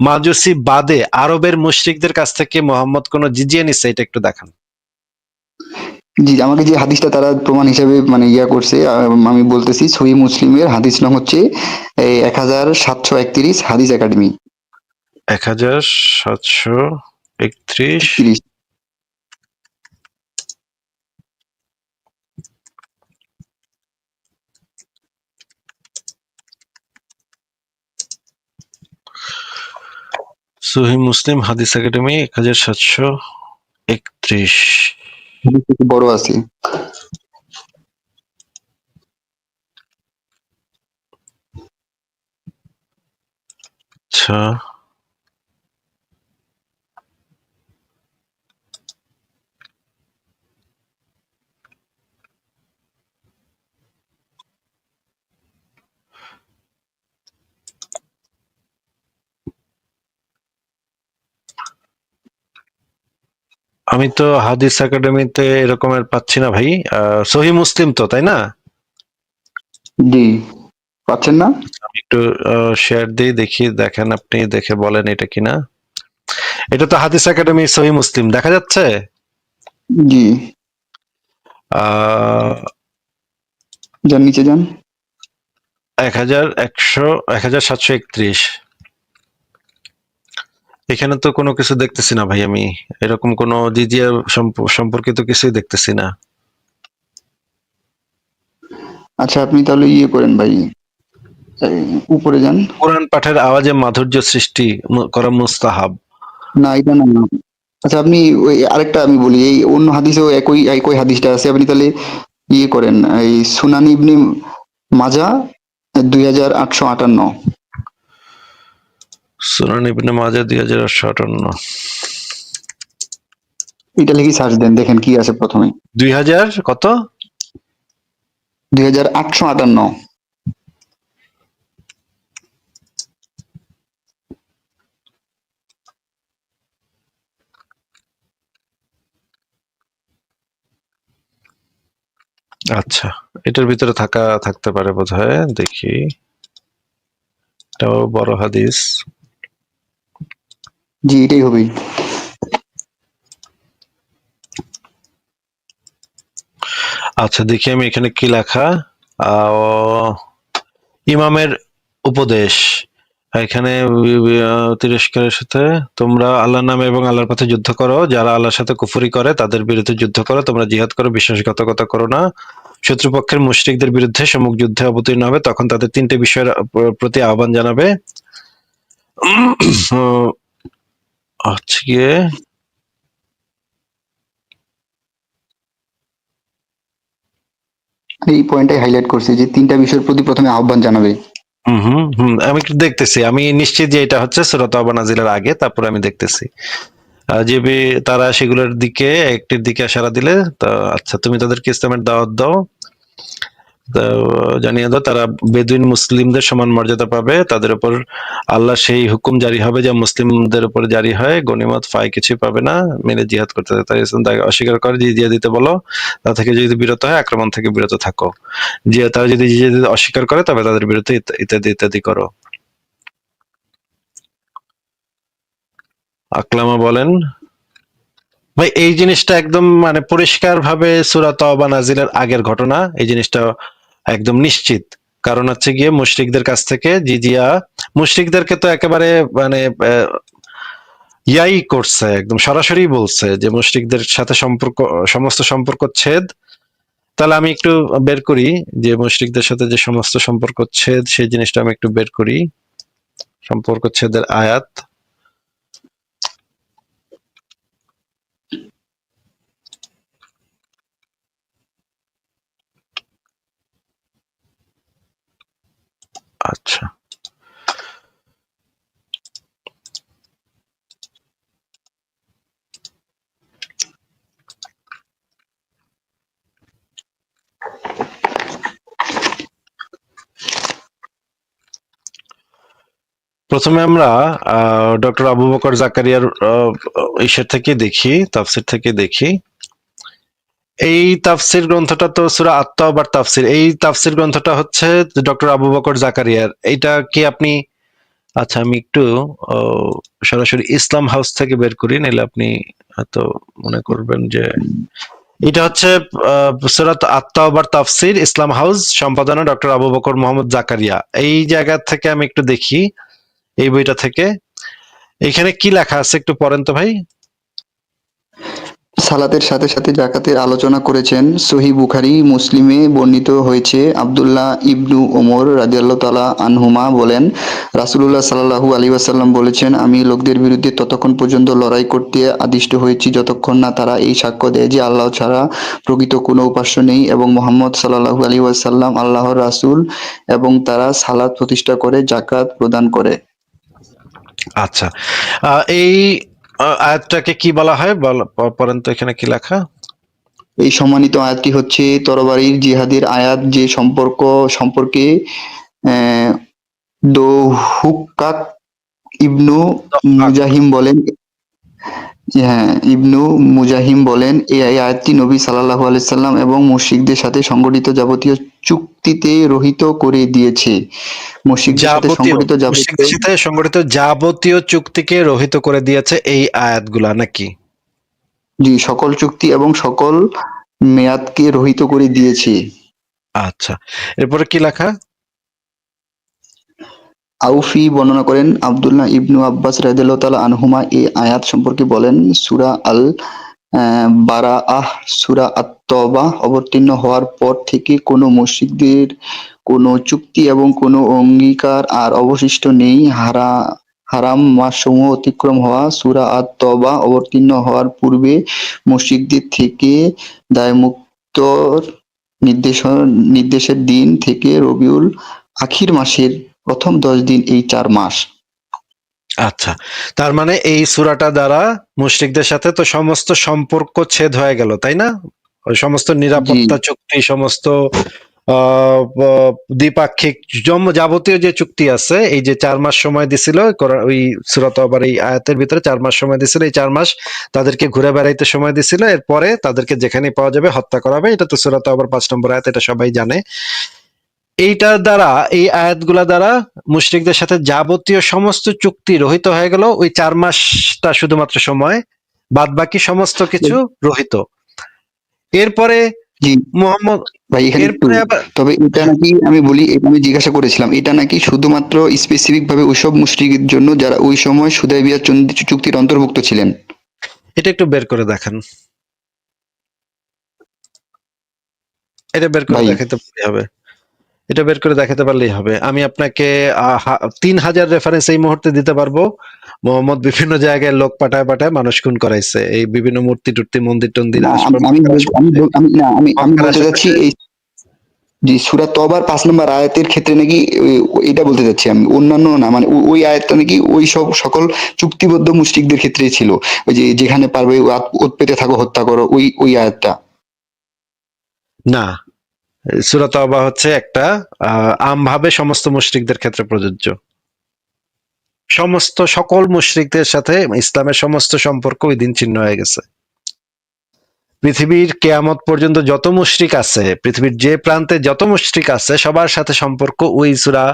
মাজুসি বাদে আরবের মুশরিকদের কাছ থেকে মোহাম্মদ কোন জিজিয়া নিছে, এটা একটু দেখান। জি, আমাকে যে হাদিসটা তারা প্রমাণ হিসেবে মানে ইয়া করছে, আমি বলতেছি সহিহ মুসলিমের হাদিস নং হচ্ছে 1731, হাদিস একাডেমি 1731। 31। সহিহ মুসলিম হাদিস একাডেমি 1731। হাদিসটা একটু বড় আছে। আচ্ছা, আমি তো হাদিস একাডেমিতে এরকমের পাচ্ছি না ভাই। সহিহ মুসলিম তো, তাই না? জি, পাচ্ছেন না? আমি একটু শেয়ার দিই, দেখি, দেখেন, আপনি দেখে বলেন এটা কিনা। এটা তো হাদিস একাডেমি সহিহ মুসলিম দেখা যাচ্ছে। জি, আহ যান নিচে যান। 1731। এখানে তো কোনো কিছু দেখতেছি না ভাই আমি। এরকম কোনো জিজিয়া সম্পর্কিত কিছুই দেখতেছি না। আচ্ছা আপনি তাহলে ইয়ে করেন ভাই, এই, উপরে যান। কোরআন পাঠের আওয়াজে মাধুর্য সৃষ্টি করা মুস্তাহাব। না এটা না। আচ্ছা আপনি ওই আরেকটা আমি বলি, এই অন্য হাদিসেও একই একই হাদিসটা আছে, আপনি তাহলে ইয়ে করেন, এই সুনান ইবনে মাজা 2858। সুনান ইবনে মাজাহ 2858। এটা লিখে সার্চ দেন, দেখেন কি আছে প্রথমে। 2000 কত? 2858। আচ্ছা, এটার ভিতরে থাকতে পারে বোধহয়, দেখি। এটাও বড় হাদিস। জি এটাই হবে। আচ্ছা, দেখি আমি এখানে কি লেখা। ইমামের উপদেশ। এখানে তিরস্কারের সাথে, তোমরা আল্লাহর নামে এবং আল্লাহর পথে যুদ্ধ করো, যারা আল্লাহর সাথে কুফরি করে তাদের বিরুদ্ধে যুদ্ধ করো, তোমরা জিহাদ করো, বিশ্বাসঘাতকতা করো না। শত্রুপক্ষের মুশরিকদের বিরুদ্ধে সম্মুখ যুদ্ধে অবতীর্ণ হবে, তখন তাদের তিনটে বিষয়ের প্রতি আহ্বান জানাবে। হচ্ছে গিয়ে এই পয়েন্টটাই হাইলাইট করছে যে তিনটা বিষয়ের প্রতি প্রথমে আহ্বান জানাবে। আমি একটু দেখতেছি, আমি নিশ্চিত যে এটা হচ্ছে সূরা তাওবা নাজিলের আগে, তারপরে আমি দেখতেছি। যে তারা সেগুলোর দিকে একটির দিকে সাড়া দিলে, তা আচ্ছা, তুমি তাদেরকে ইসলামের দাওয়াত দাও, জানিয়ে দাও তারা বেদুইন মুসলিমদের সমান মর্যাদা পাবে, তাদের উপর আল্লাহ সেই হুকুম জারি হবে যা মুসলিমদের উপর জারি হয়, গনিমত ফায় কিছুই পাবে না, মেনে জিহাদ করতে হবে। তাই ইসলাম তাকে অস্বীকার করে জিজিয়া দিতে বলো, তা থেকে যদি বিরত হয় আক্রমণ থেকে বিরত থাকো, যে তারা যদি জিজিয়া দিতে অস্বীকার করে তবে তাদের বিরুদ্ধে ইত্যাদি ইত্যাদি করো। আকলামা বলেন, ভাই এই জিনিসটা একদম মানে পরিষ্কার ভাবে সূরা তাওবা নাজিলের আগের ঘটনা, এই জিনিসটা একদম নিশ্চিত। কারণ হচ্ছে গিয়ে মুশরিকদের কাছ থেকে জিজিয়া, মুশরিকদেরকে তো একেবারে মানে ইয়াই করছে, একদম সরাসরি বলছে যে মুশরিকদের সাথে সমস্ত সম্পর্ক ছেদ। তাহলে আমি একটু বের করি যে মুশরিকদের সাথে যে সমস্ত সম্পর্ক ছেদ সেই জিনিসটা আমি একটু বের করি। সম্পর্ক ছেদের আয়াত। আচ্ছা, প্রথমে আমরা ডক্টর আবু বকর জাকারিয়ার ইসের থেকে দেখি, তাফসির থেকে দেখি। এই তাফসির গ্রন্থটা তো সূরা আত-তাওবার তাফসির। এই তাফসির গ্রন্থটা হচ্ছে ডক্টর আবু বকর জাকারিয়ার। এইটা কি আপনি, আচ্ছা আমি একটু সরাসরি ইসলাম হাউস থেকে বের করি, নাহলে আপনি হয়তো মনে করবেন যে এটা হচ্ছে সূরাত আত-তাওবার তাফসির, ইসলাম হাউস, সম্পাদনা ডক্টর আবু বকর মোহাম্মদ জাকারিয়া। এই জায়গা থেকে আমি একটু দেখি, এই বইটা থেকে। এখানে কি লেখা আছে একটু পড়েন তো ভাই। সালাতের সাথে সাথে জাকাতের আলোচনা করেছেন। সহিহ বুখারী, মুসলিমে বর্ণিত হয়েছে, আব্দুল্লাহ ইবনু ওমর রাদিয়াল্লাহু তাআলা আনহুমা বলেন, রাসূলুল্লাহ সাল্লাল্লাহু আলাইহি ওয়াসাল্লাম বলেছেন, আমি লোকদের বিরুদ্ধে ততক্ষণ পর্যন্ত লড়াই করতে আদিষ্ট হয়েছি যতক্ষণ না তারা এই সাক্ষ্য দেয় যে আল্লাহ ছাড়া প্রকৃত কোনো উপাস্য নেই এবং মুহাম্মদ সাল্লাল্লাহু আলাইহি ওয়াসাল্লাম আল্লাহর রাসূল, এবং তারা সালাত প্রতিষ্ঠা করে, জাকাত প্রদান করে। আচ্ছা, এই আয়াতটাকে কি বলা হয় পড়েন তো, এখানে কি লেখা? এই সম্মানিত আয়াতটি হচ্ছে তরবারির জিহাদের আয়াত, যে সম্পর্কে আহ, দোহুক্কাক ইবনু মুজাহিম বলেন, হ্যাঁ, ইবনু মুজাহিম বলেন, এই আয়াতটি নবী সাল্লাল্লাহু আলাইহি সাল্লাম এবং মুশরিকদের সাথে সংগঠিত যাবতীয় চুক্তিতে রহিত করে দিয়েছে। মুশরিকদের সাথে যাবতীয়, সংগঠিত যাবতীয়, মুশরিকদের সাথে সংগঠিত যাবতীয় চুক্তিকে রহিত করে দিয়েছে এই আয়াতগুলা নাকি? জি, সকল চুক্তি এবং সকল মেয়াদকে রহিত করে দিয়েছে। আচ্ছা, এরপরে কি লেখা? আউফি বর্ণনা করেন, আব্দুল্লাহ ইবনু আব্বাস রাদিয়াল্লাহু তাআলা আনহুমা এই আয়াত সম্পর্কে বলেন, সূরা আল বারাআহ, সূরা আত-তওবা অবতীর্ণ হওয়ার পর থেকে কোনো মুশরিকদের কোনো চুক্তি এবং কোনো অঙ্গীকার আর অবশিষ্ট নেই। হারাম মাসসমূহ অতিক্রম হওয়া, সূরা আত-তওবা অবতীর্ণ হওয়ার পূর্বে মুশরিকদের থেকে দায়মুক্তর নির্দেশের দিন থেকে রবিউল আখির মাসের প্রথম 10 দিন, এই 4 মাস। আচ্ছা, তার মানে এই সূরাটা দ্বারা মুশরিকদের সাথে তো সমস্ত সম্পর্ক ছেদ হয়ে গেল, তাই না? ওই সমস্ত জি, নিরাপত্তা চুক্তি, সমস্ত দ্বিপাক্ষিক যাবতীয় যে চুক্তি আছে, এই যে 4 মাস সময় দিছিল ওই সূরা তওবার এই আয়াতের ভিতরে 4 মাস সময় দিছিল, এই 4 মাস তাদেরকে ঘুরে বেড়াইতে সময় দিছিল, এরপরে তাদেরকে যেখানে পাওয়া যাবে হত্যা করা হবে। এটা তো সূরা তওবার 5 নম্বর আয়াত, এটা সবাই জানে। এইটার দ্বারা, এই আয়াতগুলা দ্বারা মুশরিকদের সাথে যাবতীয় সমস্ত চুক্তি রহিত হয়ে গেল। ওই 4 মাসটা শুধুমাত্র সময়, বাদ বাকি সমস্ত কিছু রহিত। এরপরে জি মোহাম্মদ, ভাই, এখানে একটু, এরপরে আবার, তবে এটা নাকি আমি বলি, এটা আমি জিজ্ঞাসা করেছিলাম, এটা নাকি শুধুমাত্র স্পেসিফিক ভাবে ওইসব মুশরিকের জন্য যারা ওই সময় হুদায়বিয়া চুক্তির অন্তর্ভুক্ত ছিলেন। এটা একটু বের করে দেখেন, এটা বের করে ভাই, দেখাতে পারলেই হবে। এটা বের করে দেখাতে পারলেই হবে। আমি আপনাকে 3000 রেফারেন্স এই মুহূর্তে দিতে পারবো। মোহাম্মদ বিভিন্ন জায়গায় লোক পাঠায় পাঠায় মানুষ খুন করাইছে, এই বিভিন্ন মূর্তি টুর্তি, মন্দির টন্দির, না, আমি আমি মক্কার বলতে চাচ্ছি আশেপাশে। এই, জি, সূরা তওবার 5 নম্বর আয়াতের ক্ষেত্রে নাকি এটা বলতে চাচ্ছি আমি, অন্যান্য না, মানে ওই আয়াতটা নাকি ওই সব সকল চুক্তিবদ্ধ মুশরিকদের ক্ষেত্রেই ছিল, ওই যে যেখানে পারবে ওত পেতে থাকো, হত্যা করো, ওই আয়াতটা। না, সূরা তাওবা হচ্ছে একটা আমভাবে সমস্ত মুশরিকদের ক্ষেত্রে প্রযোজ্য। সকল মুশরিকদের সাথে ইসলামের সমস্ত সম্পর্ক ওই দিন ছিন্ন হয়ে গেছে। পৃথিবীর কেয়ামত পর্যন্ত যত মুশরিক আছে, পৃথিবীর যে প্রান্তে যত মুশরিক আছে, সবার সাথে সম্পর্ক ওই সূরা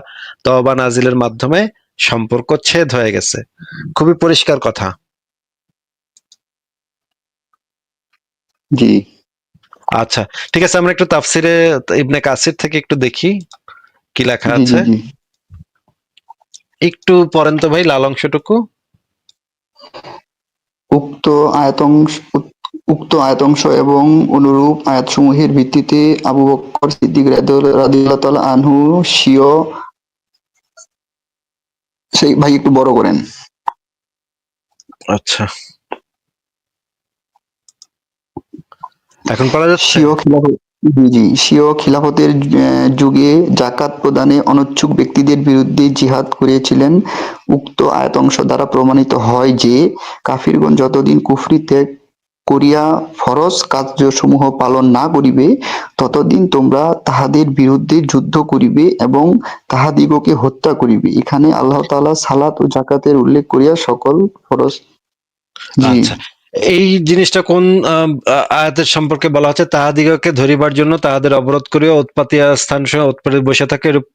তওবা নাজিলের মাধ্যমে সম্পর্ক ছেদ হয়ে গেছে। খুবই পরিষ্কার কথা। জি, আচ্ছা, ঠিক আছে, আমরা একটু তাফসিরে ইবনে কাসির থেকে একটু দেখি কি লেখা জি, জি, আছে। জি। একটু পড়েন তো ভাই লাল অংশটুকু। উক্ত আয়াতংশ উক্ত আয়াতংশ এবং অনুরূপ আয়াতসমূহের ভিত্তিতে আবু বকর সিদ্দিক রাদিয়াল্লাহু তাআলা আনহু স্বীয় সেই ভাই একটু বড় করেন আচ্ছা, এখন পড়া যাচ্ছে? স্বীয় খিলাফত স্বীয় খিলাফতের যুগে জাকাত প্রদানে অনিচ্ছুক ব্যক্তিদের বিরুদ্ধে জিহাদ করিয়েছিলেন। উক্ত আয়াতংশ দ্বারা প্রমাণিত হয় যে কাফিরগণ যতদিন কুফরী ত্যাগ করিয়া ফরজ কার্যসমূহ পালন না করিবে ততদিন তোমরা তাহাদের বিরুদ্ধে যুদ্ধ করিবে এবং তাহাদিগকে হত্যা করিবে। এখানে আল্লাহ তাআলা সালাত ও জাকাতের উল্লেখ করিয়া সকল ফরজ জি আচ্ছা, এই জিনিসটা কোন আয়াতের সম্পর্কে বলা হচ্ছে? তাহাদিগকে ধরিবার জন্য তাহাদের অবরোধ করিয়া উৎপাতিয়া স্থান সহ উৎপাতে বসে থাকে এরূপ,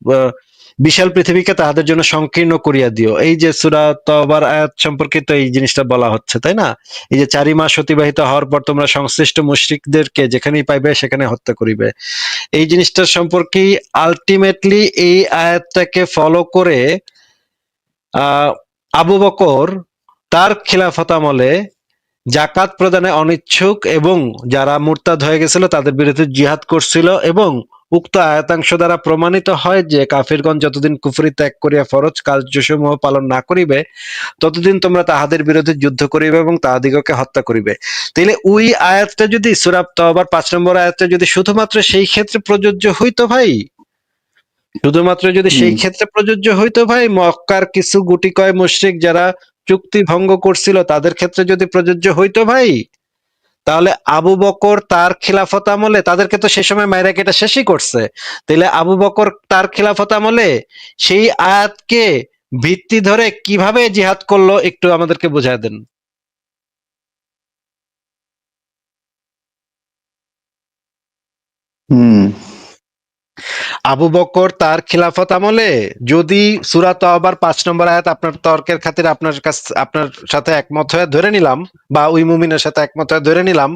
বিশাল পৃথিবীকে তাহাদের জন্য সংকীর্ণ করিয়া দিও। এই যে সূরা তওবার আয়াত সম্পর্কে তো এই জিনিসটা বলা হচ্ছে, তাই না? এই যে 4 মাস অতিবাহিত হওয়ার পর তোমরা সংশ্লিষ্ট মুশরিকদেরকে যেখানেই পাইবে সেখানে হত্যা করিবে। এই জিনিসটার সম্পর্কেই আলটিমেটলি এই আয়াতটাকে ফলো করে আহ আবু বকর তার খিলাফত আমলে জাকাত প্রদানে অনিচ্ছুক এবং যারা মুরতাদ হয়ে গেছিল তাদের বিরুদ্ধে জিহাদ করছিল, এবং উক্ত আয়াতাংশ দ্বারা প্রমাণিত হয় যে কাফিরগণ যতদিন কুফরি ত্যাগ করিয়া ফরজ কার্যসমূহ পালন না করিবে ততদিন তোমরা তাহাদের বিরুদ্ধে যুদ্ধ করিবে এবং তাহাদিগকে হত্যা করিবে। তাইলে ওই আয়াতটা যদি সূরা তওবার 5 নম্বর আয়াতটা যদি শুধুমাত্র সেই ক্ষেত্রে প্রযোজ্য হইতো ভাই, শুধুমাত্র যদি জি সেই ক্ষেত্রে প্রযোজ্য হইতো ভাই, মক্কার কিছু গুটি কয় মুশরিক যারা চুক্তি ভঙ্গ করছিল তাদের ক্ষেত্রে যদি প্রযোজ্য হইতো ভাই, তাহলে আবু বকর তার খিলাফত আমলে তাদেরকে তো সে সময় মাইরা কেটে শেষই করছে। তাহলে আবু বকর তার খিলাফত আমলে সেই আয়াতকে ভিত্তি ধরে কিভাবে জিহাদ করলো একটু আমাদেরকে বুঝায় দেন। হুম আবু বকর তার খিলাফত আমলে যদি সূরা তওবার 5 নম্বর আয়াত, আপনার তর্কের খাতিরে আপনার সাথে একমত হয়ে ধরে নিলাম, বা ওই মুমিনের সাথে একমত হয়ে ধরে নিলাম,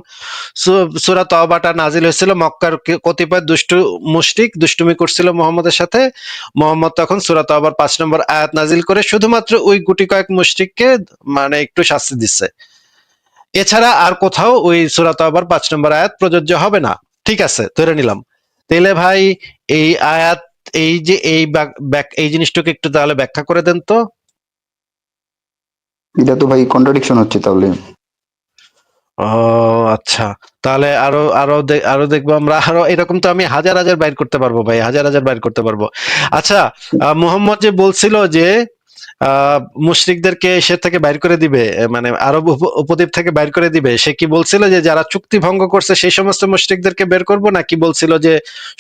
সূরা তওবাটা নাজিল হয়েছিল মক্কার কতিপয় দুষ্টু মুশরিক দুষ্টুমি করছিল মুহাম্মদের সাথে। মুহাম্মদ তখন সূরা তওবার 5 নম্বর আয়াত নাজিল করে শুধুমাত্র ওই গুটি কয়েক মুশরিককে মানে একটু শাস্তি দিচ্ছে। এছাড়া আর কোথাও ওই সূরা তওবার 5 নম্বর আয়াত প্রযোজ্য হবে না। ঠিক আছে, ধরে নিলাম। তাহলে ভাই এই আয়াত, এই যে এই জিনিসটাকে একটু তাহলে ব্যাখ্যা করে দেন তো। এটা তো ভাই কন্ট্রাডিকশন হচ্ছে তাহলে ও আচ্ছা, তাহলে আরো দেখবো আমরা, আরো এরকম তো আমি হাজার হাজার বাইর করতে পারবো ভাই, হাজার হাজার বাইর করতে পারবো। আচ্ছা, মুহাম্মদ যে বলছিল যে মুশরিকদেরকে সে থেকে বাইর করে দিবে, মানে আরব উপদ্বীপ থেকে বাইর করে দিবে, সে কি বলছিল যে যারা চুক্তি ভঙ্গ করছে সেই সমস্ত মুশরিকদেরকে বের করব, নাকি বলছিল যে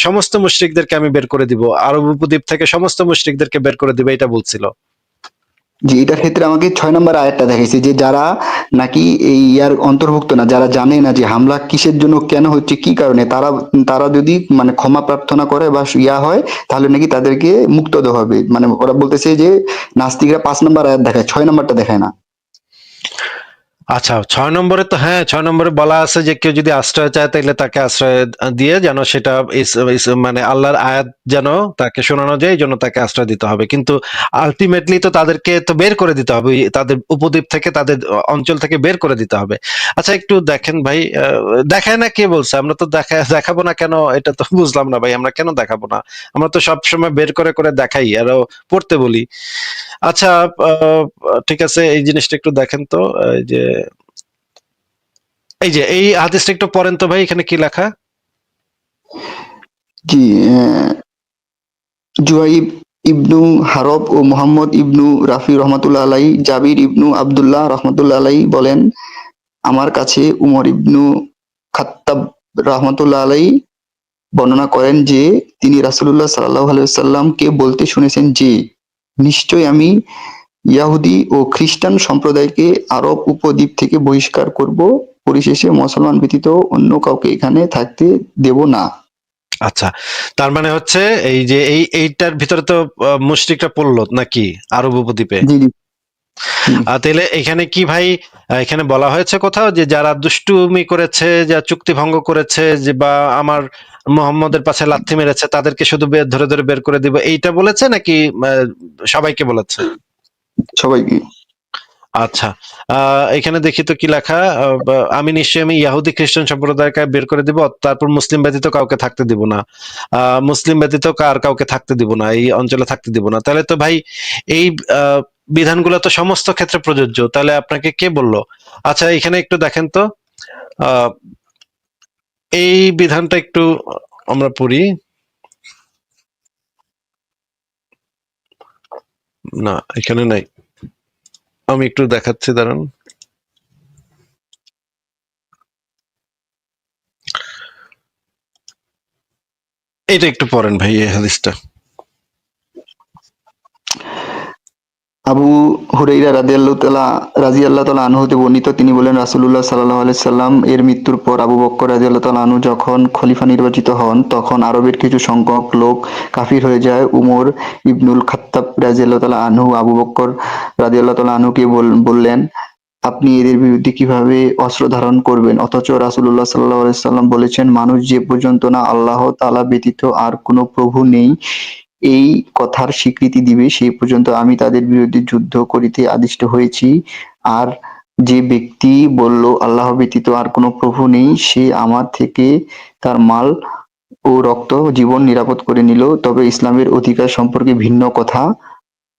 সমস্ত মুশরিকদেরকে আমি বের করে দিব, আরব উপদ্বীপ থেকে সমস্ত মুশরিকদেরকে বের করে দিবে, এটা বলছিল? যে এটার ক্ষেত্রে আমাকে 6 নম্বর আয়াতটা দেখাইছে যে যারা নাকি এই ইয়ার অন্তর্ভুক্ত না, যারা জানে না যে হামলা কিসের জন্য কেন হচ্ছে কি কারণে, তারা তারা যদি মানে ক্ষমা প্রার্থনা করে বা ইয়া হয় তাহলে নাকি তাদেরকে মুক্ত দেওয়া হবে। মানে ওরা বলতেছে যে নাস্তিকরা 5 নম্বর আয়াত দেখায়, 6 নম্বরটা দেখায় না। আচ্ছা, 6 নম্বরে তো, হ্যাঁ, 6 নম্বরে বলা আছে যে কেউ যদি আশ্রয় চায় তাহলে তাকে আশ্রয় দিয়ে যেন সেটা মানে আল্লাহর আয়াত যেন তাকে শোনানো যায়, এই জন্য তাকে আশ্রয় দিতে হবে। কিন্তু আলটিমেটলি তো তাদেরকে তো বের করে দিতে হবে, তাদের উপদ্বীপ থেকে, তাদের অঞ্চল থেকে বের করে দিতে হবে। আচ্ছা, একটু দেখেন ভাই, দেখায় না কে বলছে? আমরা তো দেখাবো না কেন, এটা তো বুঝলাম না ভাই, আমরা কেন দেখাবো না? আমরা তো সব সময় বের করে করে দেখাই, আরো পড়তে বলি। আচ্ছা, ঠিক আছে, এই জিনিসটা একটু দেখেন তো। এই হাদিসটা একটু পড়েন তো ভাই, এখানে কি লেখা? জি জুয়াইব ইবনু হারব ও মুহাম্মদ ইবনু রাফি রহমাতুল্লাহ আলাই জাবির ইবনু আব্দুল্লাহ রহমাতুল্লাহ আলাই বলেন আমার কাছে উমর ইবনু খাত্তাব রহমাতুল্লাহ আলাই বর্ণনা করেন যে তিনি রাসূলুল্লাহ সাল্লাল্লাহু আলাইহি ওয়াসাল্লামকে বলতে শুনেছেন যে নিশ্চয় আমি ইয়াহুদি ও খ্রিস্টান সম্প্রদায়কে আরব উপদ্বীপ থেকে বহিষ্কার করব, পরিশেষে মুসলমান ব্যতীত অন্য কাউকে এখানে থাকতে দেব না। আচ্ছা, তার মানে হচ্ছে এই যে এইটার ভিতরে তো মুশরিকরা পড়লো নাকি আরব উপদ্বীপে? জি জি জি তাহলে এখানে কি ভাই, এখানে বলা হয়েছে কোথাও যে যারা দুষ্টুমি করেছে, যা চুক্তি ভঙ্গ করেছে, যে বা আমার মোহাম্মদের পাশে লাথি মেরেছে তাদেরকে শুধু ধরে ধরে বের করে দিব, এইটা বলেছে নাকি সবাইকে বলেছে? সবাইকে। আচ্ছা, এখানে দেখি তো কি লেখা। আমি নিশ্চয়ই আমি ইহুদি খ্রিস্টান সম্প্রদায়কে বের করে দিব, তারপর মুসলিম ব্যতীত কাউকে থাকতে দিব না। মুসলিম ব্যতীত কাউকে থাকতে দিব না, এই অঞ্চলে থাকতে দিব না। তাহলে তো ভাই এই বিধানগুলো তো সমস্ত ক্ষেত্রে প্রযোজ্য, তাহলে আপনাকে কে বললো? আচ্ছা, এখানে একটু দেখেন তো, আহ, এই বিধানটা একটু আমরা পড়ি। না, এখানে নাই, আমি একটু দেখাচ্ছি, দাঁড়ান। এটা একটু পড়েন ভাই, এই হাদিসটা। আবু হুরাইরা রাদিয়াল্লাহু তাআলা আনহু হতে বর্ণিত, তিনি বলেন রাসূলুল্লাহ সাল্লাল্লাহু আলাইহি সাল্লাম এর মৃত্যুর পর আবু বকর রাদিয়াল্লাহু তাআলা আনহু যখন খলিফা নির্বাচিত হন, তখন আরবের কিছু সংখ্যক লোক কাফির হয়ে যায়। উমর ইবনুল খাত্তাব রাদিয়াল্লাহু তাআলা আনহু আবু বকর রাদিয়াল্লাহু তাআলা আনহুকে বললেন, আপনি এদের বিরুদ্ধে কিভাবে অস্ত্র ধারণ করবেন? অথচ রাসূলুল্লাহ সাল্লাল্লাহু আলাইহি সাল্লাম বলেছেন, মানুষ যে পর্যন্ত না আল্লাহ তাআলা ব্যতীত আর কোনো প্রভু নেই এই কথার স্বীকৃতি দিবে, সেই পর্যন্ত আমি তাদের বিরুদ্ধে যুদ্ধ করিতে আদিষ্ট হয়েছি। আর যে ব্যক্তি বলল আল্লাহ ব্যতীত আর কোনো প্রভু নেই, সে আমার থেকে তার মাল ও রক্ত জীবন নিরাপদ করে নিল, তবে ইসলামের অধিকার সম্পর্কে ভিন্ন কথা,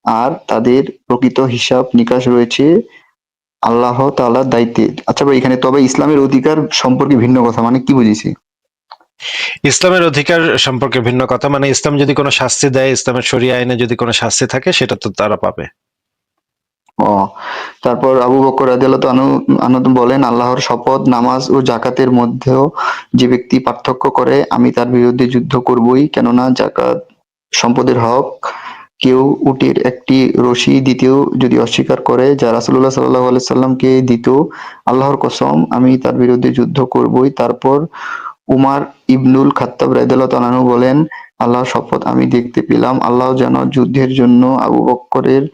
আর তাদের প্রকৃত হিসাব নিকাশ রয়েছে আল্লাহ তাআলার দায়িত্বে। আচ্ছা ভাই, এখানে তবে ইসলামের অধিকার সম্পর্কে ভিন্ন কথা মানে কি বুঝেছি? ইসলামের অধিকার সম্পর্কে ভিন্ন কথা মানে ইসলাম যদি কোনো শাস্তি দেয়, ইসলামের শরিয়া আইনে যদি কোনো শাস্তি থাকে, সেটা তো তারা পাবে। ও, তারপর আবু বকর রাদিয়াল্লাহু আনহু বলেন, আল্লাহর শপথ, নামাজ ও জাকাতের মধ্যেও যে ব্যক্তি পার্থক্য করে, আমি তার বিরুদ্ধে যুদ্ধ করবই। কেননা জাকাত সম্পদের হক। কেউ উটের একটি রশি দিতেও যদি অস্বীকার করে, যা রাসূলুল্লাহ সাল্লাল্লাহু আলাইহি সাল্লামকে দিত, আল্লাহর কসম, আমি তার বিরুদ্ধে যুদ্ধ করবই। তারপর উমার ইবনুল খাত্তাব রাদিয়াল্লাহু তাআলা আনহু বলেন, আল্লাহর শপথ, আমি দেখতে পেলাম আল্লাহ যেন যুদ্ধের জন্য আবু বকরের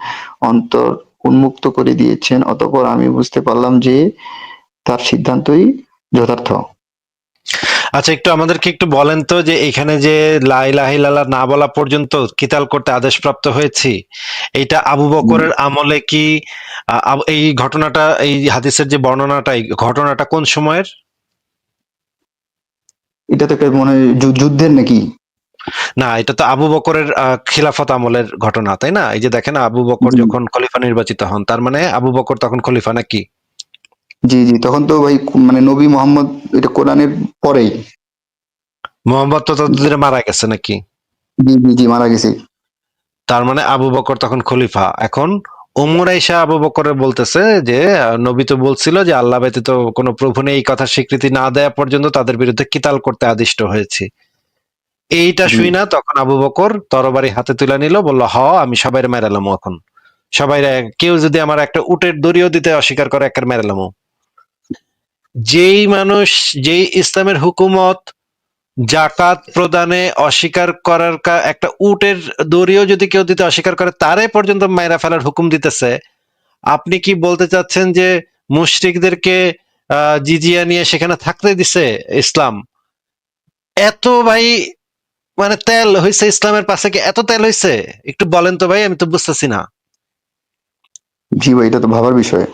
অন্তর উন্মুক্ত করে দিয়েছেন। অতঃপর আমি বুঝতে পারলাম যে তার সিদ্ধান্তই যথার্থ। আচ্ছা, একটু আমাদেরকে একটু বলেন তো, যে এখানে যে লা ইলাহা ইল্লাল্লাহ না বলা পর্যন্ত কিতাল করতে আদেশপ্রাপ্ত হয়েছি, এইটা আবু বকরের আমলে কি এই ঘটনাটা, এই হাদিসের যে বর্ণনাটা, এই ঘটনাটা কোন সময়ের? এটা তো একটা মনে হয় যুদ্ধের নাকি? না, এটা তো আবু বকরের খিলাফত আমলের ঘটনা, তাই না? এই যে দেখেন, আবু বকর জি যখন খলিফা নির্বাচিত হন, তার মানে আবু বকর তখন খলিফা নাকি? জি জি, তখন তো ভাই মানে নবী মোহাম্মদ, এটা কোরআনের পরেই। মোহাম্মদ তো ততদিনে মারা গেছে নাকি? জি জি জি, মারা গেছে। তার মানে আবু বকর তখন খলিফা। এখন ওমর আইসা আবু বকরের বলতেছে যে নবী তো বলছিল যে আল্লাহ ব্যতীত কোনো প্রভু নেই, এই কথা স্বীকৃতি না দেয়া পর্যন্ত তাদের বিরুদ্ধে কিতাল করতে আদিষ্ট হয়েছি। এইটা জি শুই না, তখন আবু বকর তরবারি হাতে তুলে নিল, বলল, হ, আমি সবাই মেরালাম এখন। সবাই, কেউ যদি আমার একটা উটের দড়িও দিতে অস্বীকার করে, একের মেরালাম। যেই মানুষ, যেই ইসলামের হুকুমত জাকাত প্রদানে অস্বীকার করার একটা উটের দড়িও যদি কেউ দিতে অস্বীকার করে, তারে পর্যন্ত মাইরা ফেলার হুকুম দিতেছে, আপনি কি বলতে চাচ্ছেন যে মুশরিকদেরকে জিজিয়া নিয়ে সেখানে থাকতে দিছে ইসলাম? এত ভাই, মানে তেল হইছে ইসলামের পাশে, কি এত তেল হইছে? একটু বলেন তো ভাই, আমি তো বুঝতেছি না। জি ভাই, এটা তো ভাবার বিষয়।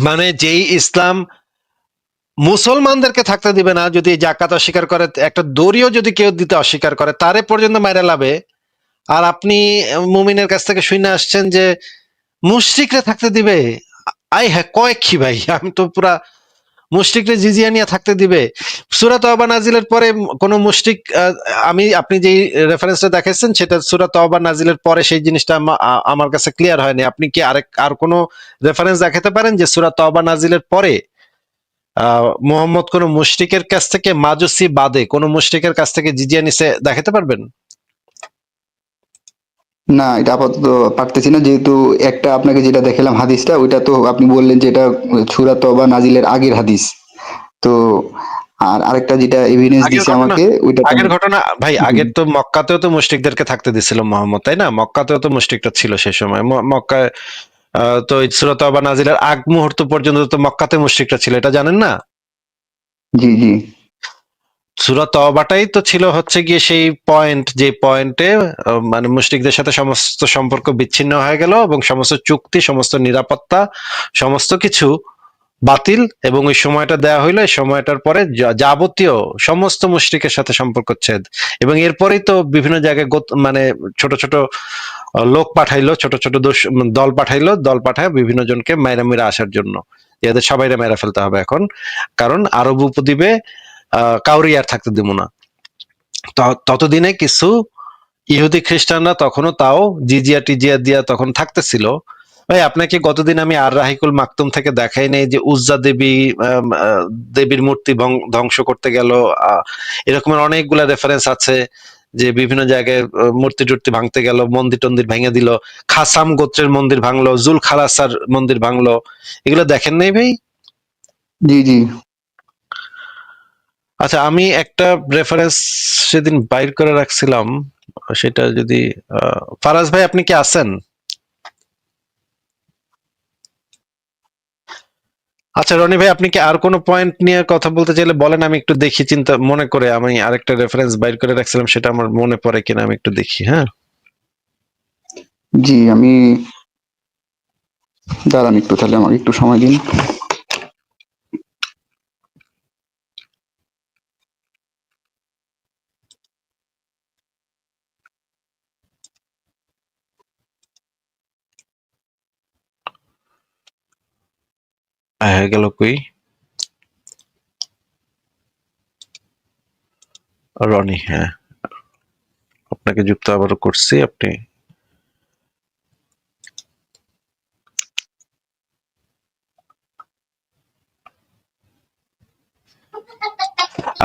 মানে যেই ইসলাম মুসলমানদেরকে থাকতে দিবে না, যদি জাকাত অস্বীকার করে, একটা দড়িও যদি কেউ দিতে অস্বীকার করে, তারে পর্যন্ত মাইরা লাবে, আর আপনি মুমিনের কাছ থেকে শুনে আসছেন যে মুশরিকরা থাকতে দিবে? আই হ্যাঁ, কয় কি ভাই, আমি তো পুরা, মুশরিকরা জিজিয়া নিয়ে থাকতে দিবে? সূরা তওবা নাজিলের পরে কোন মুশরিক, আপনি যেই রেফারেন্সটা দেখাচ্ছেন, সেটা সূরা তওবা নাজিলের পরে, সেই জিনিসটা আমার কাছে ক্লিয়ার হয়নি। আপনি কি আর কোন রেফারেন্স দেখাতে পারেন যে সূরা তওবা নাজিলের পরে মুহাম্মদ কোন মুশরিকের কাছ থেকে, মাজুসি বাদে কোন মুশরিকের কাছ থেকে জিজিয়া নিছে, দেখাতে পারবেন? না, এটা আপাতত পারতেছি না, যেহেতু একটা আপনাকে যেটা দেখালাম হাদিসটা, ওইটা তো আপনি বললেন যে এটা সূরা তওবা নাজিলের আগের হাদিস। তো আর আরেকটা যেটা এভিডেন্স আগের দিছে ঘটনা, আমাকে, ওইটা তো আগের ঘটনা ভাই, আগের তো মক্কাতেও তো মুশরিকদেরকে থাকতে দিছিল মোহাম্মদ, তাই না? মক্কাতেও তো মুশরিকটা ছিল সে সময়। মক্কায় তো এই সূরা তওবা নাজিলের আগ মুহূর্ত পর্যন্ত তো মক্কাতে মুশরিকরা ছিল, এটা জানেন না? জি জি সূরা তওবাটাই তো ছিল হচ্ছে গিয়ে সেই পয়েন্ট, যে পয়েন্টে মানে মুশরিকদের সাথে সমস্ত সম্পর্ক বিচ্ছিন্ন হয়ে গেল এবং সমস্ত চুক্তি, সমস্ত নিরাপত্তা, সমস্ত কিছু বাতিল, এবং ওই সময়টা দেয়া হইলো। এই সময়টার পরে যাবতীয় সমস্ত মুশরিকের সাথে সম্পর্ক ছেদ। এবং এরপরেই তো বিভিন্ন জায়গায় মানে ছোট ছোট লোক পাঠাইলো, ছোট ছোট দল পাঠাইলো, দল পাঠায় বিভিন্ন জনকে মাইরা মেরে আসার জন্য, এদের সবাইরে মেরা ফেলতে হবে এখন, কারণ আরব উপদ্বীপে কাউরি আর থাকতে দিব না। ততদিনে কিছু ইহুদি খ্রিস্টানরা তখনও তাও জিজিয়া টিজিয়া দিয়া তখন থাকতেছিল। ভাই আপনাকে গতদিন আমি আর রাহিকুল মাকতুম থেকে দেখাই নাই যে উজ্জা দেবী দেবীর মূর্তি ধ্বংস করতে গেল, এরকমের অনেকগুলা রেফারেন্স আছে যে বিভিন্ন জায়গায় মূর্তি টুর্তি ভাঙতে গেল, মন্দির টন্দির ভেঙে দিল, খাসাম গোত্রের মন্দির ভাঙলো, জুল খালাসার মন্দির ভাঙলো, এগুলো দেখেন নাই ভাই? জি জি। আচ্ছা, আমি একটা রেফারেন্স সেদিন বাইর করে রাখছিলাম, সেটা যদি ফারাজ ভাই আপনি কি আছেন? আচ্ছা রনি ভাই, আপনি কি আর কোনো পয়েন্ট নিয়ে কথা বলতে চাইলে বলেন, আমি একটু দেখি, চিন্তা মনে করে আমি আরেকটা রেফারেন্স বাইর করে রাখছিলাম, সেটা আমার মনে পড়ে কিনা আমি একটু দেখি। হ্যাঁ, জি আমি দাঁড়ান একটু, তাহলে আমাকে একটু সময় দিন। হয়ে গেল কই রনি? হ্যাঁ, আপনাকে যুক্ত আবারও করছি, আপনি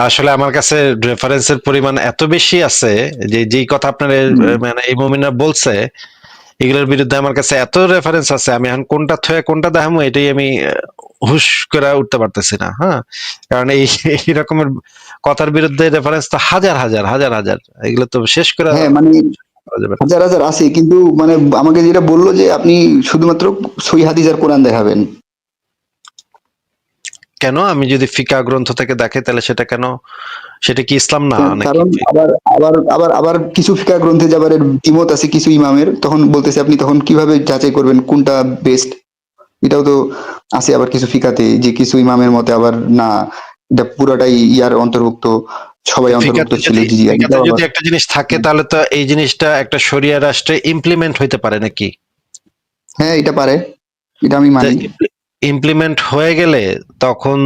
আসলে আমার কাছে রেফারেন্সের পরিমাণ এত বেশি আছে যে যেই কথা আপনার মানে এই মুমিনরা বলছে, এগুলোর বিরুদ্ধে আমার কাছে এত রেফারেন্স আছে, আমি এখন কোনটা থয়ে কোনটা দেখামো এটাই আমি হুশ করে উঠতে পারতেছি না। হ্যাঁ, কারণ এই রকমের কথার বিরুদ্ধে রেফারেন্স তো হাজার হাজার হাজার হাজার, এগুলো তো শেষ করে হ্যাঁ মানে করা যাবে না। হাজার হাজার আছে, কিন্তু মানে আমাকে যেটা বললো যে আপনি শুধুমাত্র সহি হাদিস আর কোরআন দেখাবেন। কেন? আমি যদি ফিকা গ্রন্থ থেকে দেখাই তাহলে সেটা কেন? সেটা কি ইসলাম না নাকি? কারণ আবার আবার আবার আবার কিছু ফিকাহ গ্রন্থে যাবার দ্বিমত আছে কিছু ইমামের, তখন বলতেছে আপনি তখন কিভাবে যাচাই করবেন কোনটা বেস্ট? এটাও তো আছে আবার কিছু ফিকাতে, যে কিছু ইমামের মতে আবার না, এটা পুরাটাই ইয়ার অন্তর্ভুক্ত, সবাই অন্তর্ভুক্ত ফিকাতে ছিল যদি জি, ফিকাতে এটাও যদি আবার। একটা জিনিস থাকে তাহলে তো এই জিনিসটা একটা শরিয়া রাষ্ট্রে ইমপ্লিমেন্ট হইতে পারে নাকি? হ্যাঁ এটা পারে, এটা আমি মানি। ইমপ্লিমেন্ট হয়ে গেলে তখন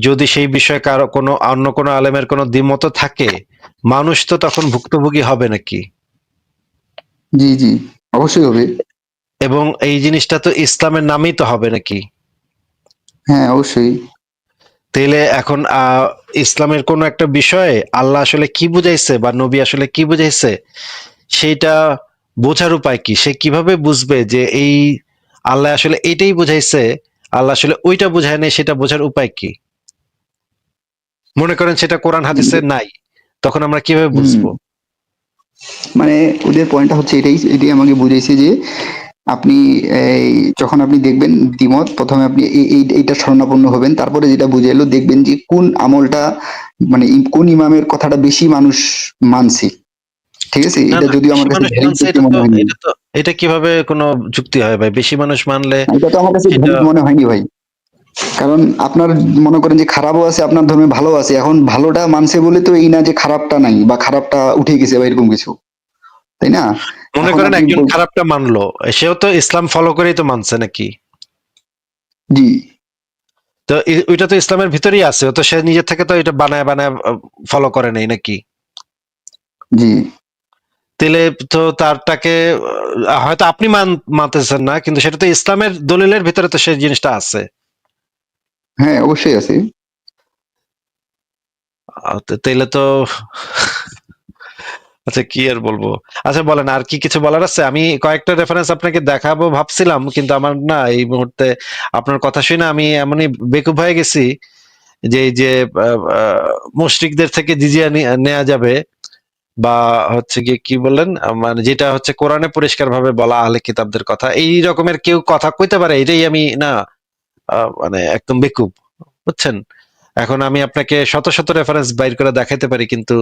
যদি সেই বিষয়ে কারো কোনো অন্য কোনো আলেমের কোনো দ্বিমত থাকে, মানুষ তো তখন ভুক্তভোগী হবে নাকি? জি জি, অবশ্যই হবে। এবং এই জিনিসটা তো ইসলামের নামেই তো হবে নাকি? হ্যাঁ অবশ্যই। তাইলে এখন ইসলামের কোনো একটা বিষয়ে আল্লাহ আসলে কি বুঝাইছে বা নবী আসলে কি বুঝাইছে, সেইটা বোঝার উপায় কি? সে কিভাবে বুঝবে যে এই আল্লাহ আসলে এইটাই বুঝাইছে, আল্লাহ আসলে ওইটা বুঝায় নাই, সেটা বোঝার উপায় কি? মনে করেন সেটা কোরআন হাদিসে নাই, তখন আমরা কিভাবে হুম, বুঝবো? মানে ওদের পয়েন্টটা হচ্ছে এটাই, এটাই আমাকে বুঝাইছে যে আপনি এই যখন আপনি দেখবেন দ্বিমত, প্রথমে আপনি এইটা শরণাপন্ন হবেন, তারপরে যেটা বুঝে এলো দেখবেন যে কোন আমলটা মানে কোন ইমামের কথাটা বেশি মানুষ মানছে। ঠিক আছে, না এটা না, যদিও বেশি আমার কাছে মানুষ ভ্যালিড মানছে, যুক্তি এটা তো মনে হয়নি। এটা তো এটা কিভাবে কোনো যুক্তি হয় ভাই? বেশি মানুষ মানলে এটা তো আমার কাছে সেটা ভ্যালিড মনে হয়নি ভাই। কারণ আপনার মনে করেন যে খারাপও আছে আপনার ধর্মে, ভালো আছে, এখন ভালোটা মানছে বলে তো এই না যে খারাপটা নাই বা খারাপটা উঠে গেছে বা এরকম কিছু, তাই না? মনে এখন করেন আপনি একজন খারাপটা মানলো, সেও তো ইসলাম ফলো করেই তো মানছে নাকি? জি তো ওইটা তো ইসলামের ভিতরেই আছে, ও তো সে নিজের থেকে তো এটা বানায় বানায় ফলো করে নাই নাকি? জি। তাহলে তো তারটাকে হয়তো আপনি মানতেছেন না, কিন্তু সেটা তো ইসলামের দলিলের ভিতরে তো সেই জিনিসটা আছে। হ্যাঁ অবশ্যই আছে। তাইলে তো আচ্ছা কি আর বলবো। আচ্ছা বলেন, আর কি কিছু বলার আছে? আমি কয়েকটা রেফারেন্স আপনাকে দেখাবো ভাবছিলাম, কিন্তু আমার না এই মুহূর্তে আপনার কথা শুনে আমি এমনই বেকুব হয়ে গেছি যে এই যে মুশরিকদের থেকে জিজিয়া নেওয়া যাবে, বা হচ্ছে গিয়ে কি বললেন, মানে যেটা হচ্ছে কোরআনে পরিষ্কার ভাবে বলা আহলে কিতাবদের কথা, এই রকমের কেউ কথা কইতে পারে, এটাই আমি না মানে একদম বেকুব, বুঝছেন? এখন আমি আপনাকে শত শত রেফারেন্স বাইর করে দেখাইতে পারি, কিন্তু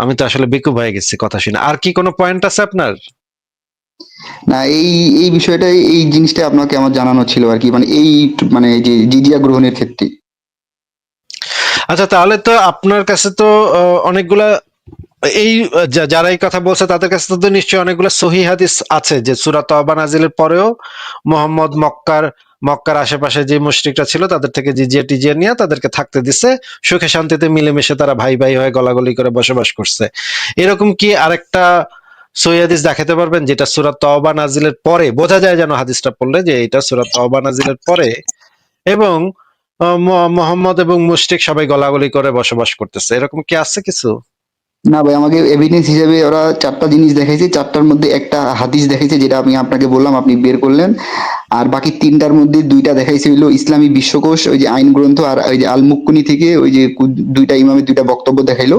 আমি তো আসলে বেকুব হয়ে গেছি কথা শুনে। আর কি কোনো পয়েন্ট আছে আপনার? না, এই বিষয়টাই, এই জিনিসটা আপনাকে আমার জানানো ছিল আর কি, মানে এই মানে যে জিজিয়া গ্রহণের ক্ষেত্রে। আচ্ছা, তাহলে তো আপনার কাছে তো অনেকগুলা এই যারা এই কথা বলছে তাদের কাছে তো নিশ্চয়ই অনেকগুলো সহিহ হাদিস আছে যে সূরা তওবা নাজিলের পরেও মোহাম্মদ মক্কার আশেপাশে যে মুশরিকরা ছিল তাদের থেকে জিজিয়া টিজিয়া নিয়ে তাদেরকে থাকতে দিছে, সুখে শান্তিতে মিলেমিশে তারা ভাই ভাই হয়ে গলাগলি করে বসবাস করছে। এরকম কি আরেকটা সহিহ হাদিস দেখাতে পারবেন যেটা সূরা তওবা নাজিলের পরে বোঝা যায় যেন হাদিসটা পড়লে যে এটা সূরা তওবা নাজিলের পরে, এবং মোহাম্মদ এবং মুশরিক সবাই গলাগলি করে বসবাস করতেছে, এরকম কি আছে কিছু? না ভাই, আমাকে এভিডেন্স হিসেবে ওরা 4টা জিনিস দেখাইছে, 4টার মধ্যে একটা হাদিস দেখাইছে যেটা আমি আপনাকে বললাম, আপনি বের করলেন। আর বাকি 3টার মধ্যে 2টা দেখাইছে হইলো ইসলামী বিশ্বকোষ, ওই যে আইন গ্রন্থ, আর ওই যে আল মুক্কুনি থেকে ওই যে 2টা ইমামের 2টা বক্তব্য দেখাইলো।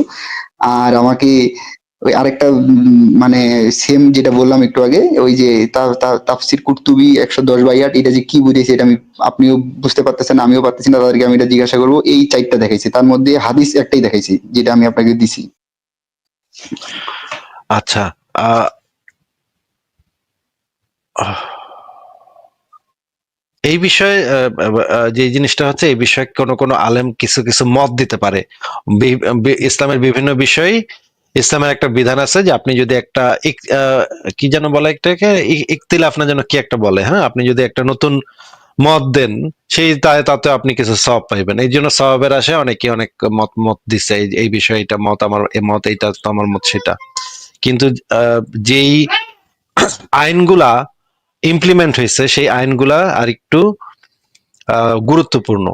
আর আমাকে ওই আরেকটা মানে সেম যেটা বললাম একটু আগে, ওই যে তাফসির কুরতুবি 110/8, এটা যে কি বুঝেছে এটা আমি, আপনিও বুঝতে পারতেছেন না, আমিও পারতেছি না, তাদেরকে আমি এটা জিজ্ঞাসা করবো। এই 4টা দেখাইছে, তার মধ্যে হাদিস একটাই দেখাইছি যেটা আমি আপনাকে দিছি। আচ্ছা, আহ, এই বিষয়ে যে জিনিসটা হচ্ছে, এই বিষয়ে কোনো কোনো আলেম কিছু কিছু মত দিতে পারে। ইসলামের বিভিন্ন বিষয়, ইসলামের একটা বিধান আছে যে আপনি যদি একটা কি যেন বলে একটাকে, ইখতিলাফ না যেন কি একটা বলে, হ্যাঁ, আপনি যদি একটা নতুন মত দেন সেই তাতে আপনি কিছু সওয়াব পাইবেন। এই জন্য সওয়াবের আশায় অনেকে অনেক মত মত দিচ্ছে এই বিষয়ে, এটা মত আমার এ মত, এইটা তো আমার মত সেটা। কিন্তু যেই আইনগুলা ইমপ্লিমেন্ট হয়েছে সেই আইনগুলা আর একটু গুরুত্বপূর্ণ।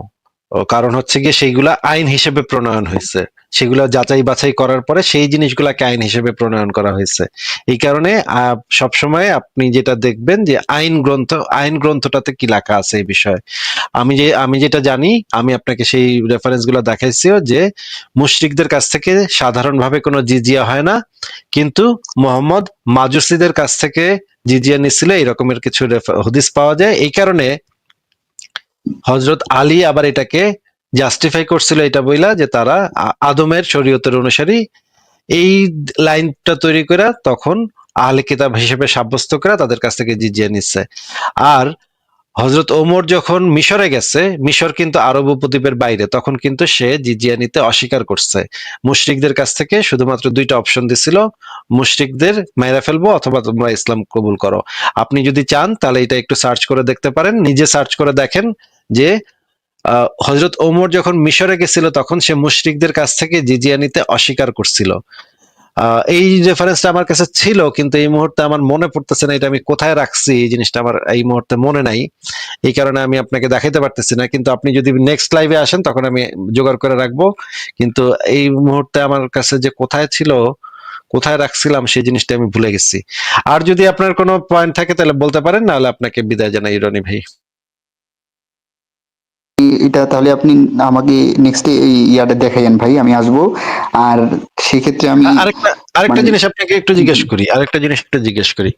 কারণ হচ্ছে গিয়ে সেইগুলা আইন হিসেবে প্রণয়ন হয়েছে, সেগুলা যাচাই বাছাই করার পরে সেই জিনিসগুলাকে আইন হিসেবে প্রণয়ন করা হয়েছে। এই কারণে সবসময় আপনি যেটা দেখবেন যে আইন গ্রন্থটাতে কি লেখা আছে এই বিষয়ে। আমি যেটা জানি, আমি আপনাকে সেই রেফারেন্স গুলো দেখাইছিও যে মুশরিকদের কাছ থেকে সাধারণভাবে কোনো জিজিয়া হয় না, কিন্তু মোহাম্মদ মাজুসিদের কাছ থেকে জিজিয়া নিচ্ছিল, এরকমের কিছু হদিস পাওয়া যায়। এই কারণে হযরত আলী আবার এটাকে জাস্টিফাই করছিল এটা বইলা যে তারা আদমের শরীয়তের অনুসারী, এই লাইনটা তৈরি করে তখন আহলে কিতাব হিসেবে সাব্যস্ত করে তাদের কাছ থেকে জিজিয়া নিচ্ছে। আর হযরত ওমর যখন মিশরে গেছে, মিশর কিন্তু আরব উপদ্বীপের বাইরে, তখন কিন্তু সে জিজিয়া নিতে অস্বীকার করছে। মুশরিকদের কাছ থেকে শুধুমাত্র 2টা অপশন দিছিল, মুশরিকদের মেরে ফেলবো অথবা তোমরা ইসলাম কবুল করো। আপনি যদি চান তাহলে এটা একটু সার্চ করে দেখতে পারেন, নিজে সার্চ করে দেখেন যে হযরত ওমর যখন মিশরে গেছিল তখন সে মুশরিকদের কাছ থেকে জিজিয়া নিতে অস্বীকার করছিল। এই রেফারেন্সটা আমার কাছে ছিল, কিন্তু এই মুহূর্তে আমার মনে পড়তেছে না এটা আমি কোথায় রাখছি, এই জিনিসটা আমার এই মুহূর্তে মনে নাই। এই কারণে আমি আপনাকে দেখাইতে পারতেছি না, কিন্তু আপনি যদি নেক্সট লাইভে আসেন তখন আমি জোগাড় করে রাখবো। কিন্তু এই মুহূর্তে আমার কাছে যে কোথায় ছিল, কোথায় রাখছিলাম সেই জিনিসটা আমি ভুলে গেছি। আর যদি আপনার কোনো পয়েন্ট থাকে তাহলে বলতে পারেন, নাহলে আপনাকে বিদায় জানাই রনি ভাই। এটা তাহলে আপনি আমাকে নেক্সট এই ইয়াটা দেখাইয়েন ভাই, আমি আসবো। আর সেক্ষেত্রে আমি আরেকটা আরেকটা মানে জিনিস আপনাকে একটু জিজ্ঞেস করি,